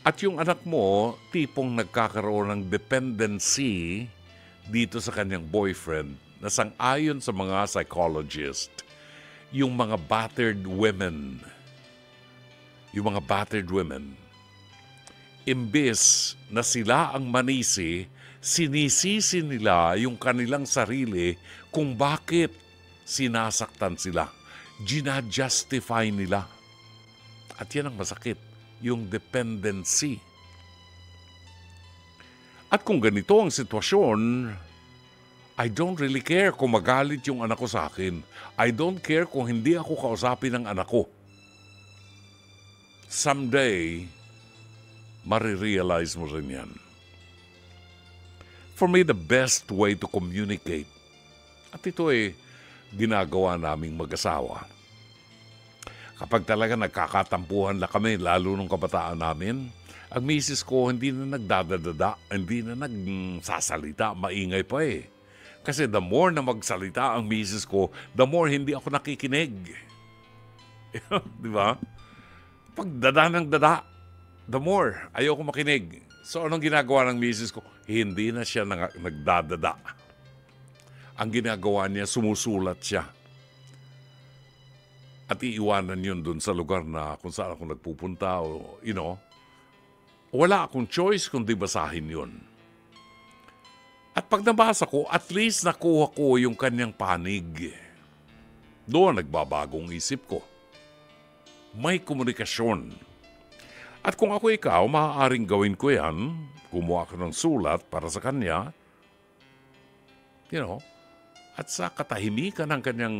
At yung anak mo, tipong nagkakaroon ng dependency dito sa kanyang boyfriend na sang-ayon sa mga psychologist, yung mga battered women, imbes na sila ang manisi, sinisisi nila yung kanilang sarili kung bakit sinasaktan sila. Gina-justify nila. At yan ang masakit, yung dependency. At kung ganito ang sitwasyon, I don't really care kung magalit yung anak ko sa akin. I don't care kung hindi ako kausapin ng anak ko. Someday, marirealize mo rin yan. For me, the best way to communicate, at ito ay ginagawa naming mag-asawa. Kapag talaga nagkakatampuhan na kami, lalo nung kabataan namin, ang misis ko hindi na nagdadadada, hindi na nagsasalita, maingay pa eh. Kasi the more na magsalita ang misis ko, the more hindi ako nakikinig. Di ba? Pag dada ng dada, the more ayoko makinig. So anong ginagawa ng misis ko? Hindi na siya nagdadada. Ang ginagawa niya, sumusulat siya. At iiwanan yun dun sa lugar na kung saan ako nagpupunta o, wala akong choice kundi basahin yun. At pag nabasa ko, at least nakuha ko yung kanyang panig. Doon nagbabagong isip ko. May komunikasyon. At kung ako ikaw, maaaring gawin ko yan, gumawa ko ng sulat para sa kanya, at sa katahimikan ng kanyang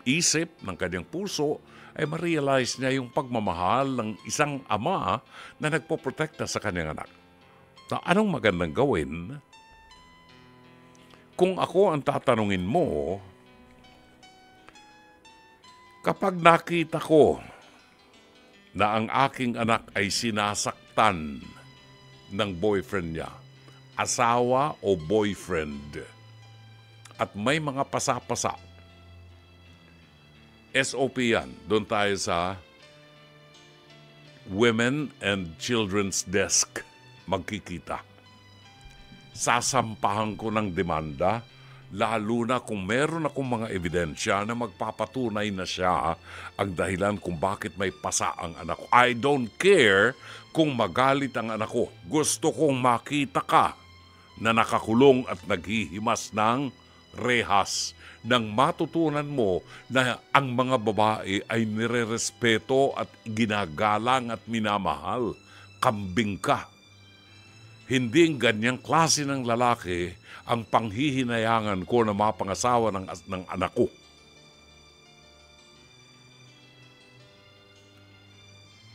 isip, ng kanyang puso, ay ma-realize niya yung pagmamahal ng isang ama na nagpoprotekta sa kanyang anak. Na anong magandang gawin? Kung ako ang tatanungin mo, kapag nakita ko na ang aking anak ay sinasaktan ng boyfriend niya, asawa o boyfriend, at may mga pasa-pasa, SOP yan. Doon tayo sa Women and Children's Desk magkikita. Sasampahan ko ng demanda, lalo na kung meron akong mga ebidensya na magpapatunay na siya ang dahilan kung bakit may pasa ang anak ko. I don't care kung magalit ang anak ko. Gusto kong makita ka na nakakulong at naghihimas ng rehas, nang matutunan mo na ang mga babae ay nirerespeto at ginagalang at minamahal. Kambing ka. Hindi ang ganyang klase ng lalaki ang panghihinayangan ko na mapangasawa ng anak ko.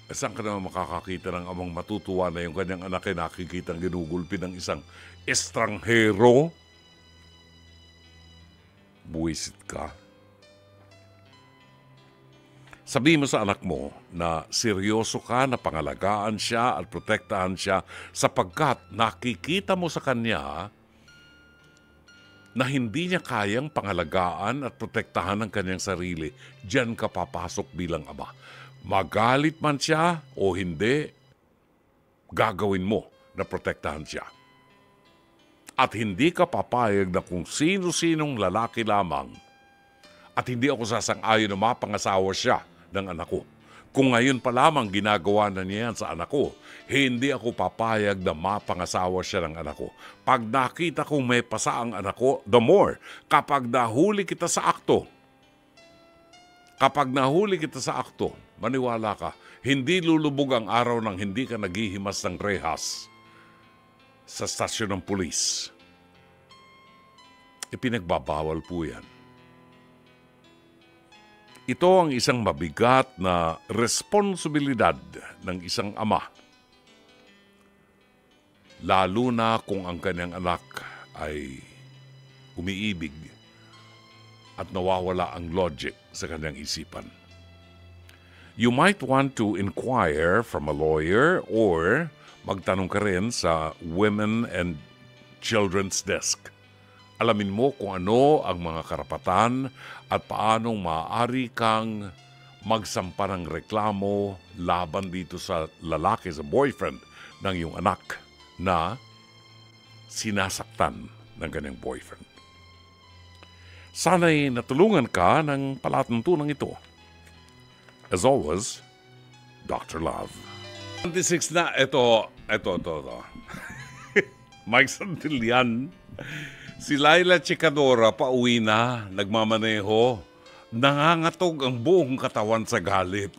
Saan ka naman makakakita ng amang matutuwa na yung kanyang anak ay nakikitang ginugulpi ng isang estranghero? Buwisit ka. Sabihin mo sa anak mo na seryoso ka na pangalagaan siya at protektahan siya sapagkat nakikita mo sa kanya na hindi niya kayang pangalagaan at protektahan ang kanyang sarili. Diyan ka papasok bilang ama. Magalit man siya o hindi, gagawin mo na protektahan siya. At hindi ka papayag na kung sino-sinong lalaki lamang at hindi ako sasang-ayon na mapangasawa siya ng anak ko. Kung ngayon pa lamang ginagawa na niya yan sa anak ko, hindi ako papayag na mapangasawa siya ng anak ko. Pag nakita kong may pasa ang anak ko, the more. Kapag nahuli kita sa akto, maniwala ka, hindi lulubog ang araw nang hindi ka naghihimas ng rehas sa stasyon ng pulis. Ipinagbabawal po yan. Ito ang isang mabigat na responsibilidad ng isang ama. Lalo na kung ang kanyang anak ay umiibig at nawawala ang logic sa kanyang isipan. You might want to inquire from a lawyer or magtanong ka rin sa Women and Children's Desk. Alamin mo kung ano ang mga karapatan at paanong maaari kang magsampa ng reklamo laban dito sa lalaki, sa boyfriend ng iyong anak na sinasaktan ng kanyang boyfriend. Sana'y natulungan ka ng palatuntunan ito. As always, Dr. Love. 26 na, ito. Mike Santillan. Si Laila Chicadora pauwi na, nagmamaneho. Nangangatog ang buong katawan sa galit.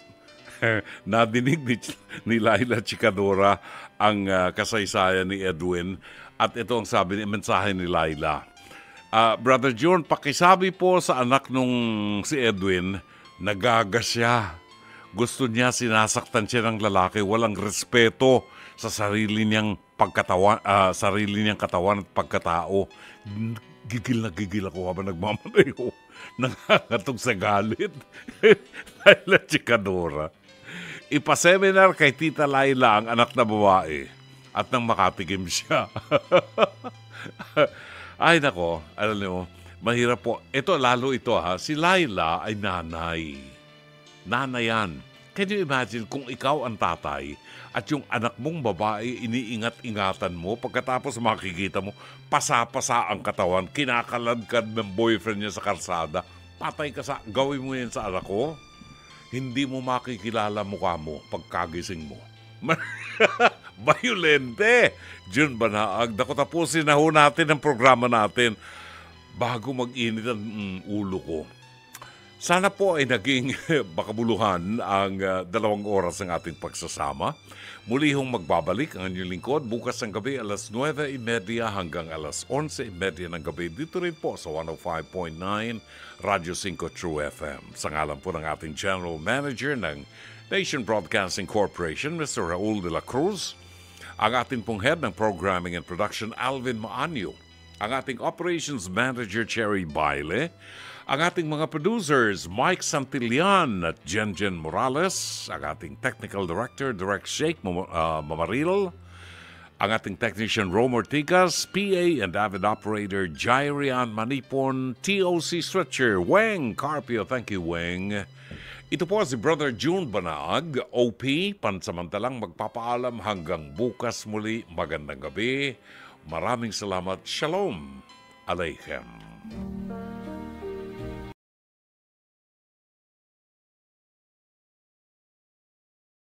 Nadinig ni Laila Chicadora ang kasaysayan ni Edwin. At ito ang sabi ni mensahe ni Laila. Brother John, pakisabi po sa anak nung si Edwin, nagagas siya. Gusto niya, sinasaktan siya ng lalaki, walang respeto sa sarili niyang katawan at pagkatao. Gigil na gigil ako habang nagmamaneho. Nangangatog sa galit. Laila Chicadora. Ipaseminar kay Tita Laila ang anak na babae at nang makatikim siya. Ay nako, alam niyo, mahirap po. Lalo ito si Laila ay nanay. Nanayan. Can you imagine kung ikaw ang tatay at yung anak mong babae iniingat-ingatan mo pagkatapos makikita mo, pasa-pasa ang katawan, kinakaladkad ng boyfriend niya sa kalsada, patay ka sa, gawin mo yan sa anak ko, hindi mo makikilala mukha mo pagkagising mo. Bayolente! Jun Banaag, naku, tapusin na ho natin ang programa natin bago mag-init ang ulo ko. Sana po ay naging makabuluhan ang 2 oras ng ating pagsasama. Muli hong magbabalik ang inyong lingkod bukas ng gabi alas 9:30 hanggang alas 11:30 ng gabi dito rin po sa 105.9 Radyo 5 True FM. Sa ngalan po ng ating General Manager ng Nation Broadcasting Corporation, Mr. Raul de la Cruz, ang ating pong head ng Programming and Production, Alvin Maanyo, ang ating Operations Manager, Cherry Baile, ang ating mga producers, Mike Santillan at Jen Morales, ang ating Technical Director, Direct Sheikh Mamaril, ang ating Technician, Rome Ortigas, PA and Avid Operator, Jairian Manipon, TOC Switcher, Weng Carpio. Thank you, Weng. Ito po si Brother June Banaag, OP, pansamantalang magpapaalam hanggang bukas muli. Magandang gabi. Maraming salamat. Shalom Aleichem.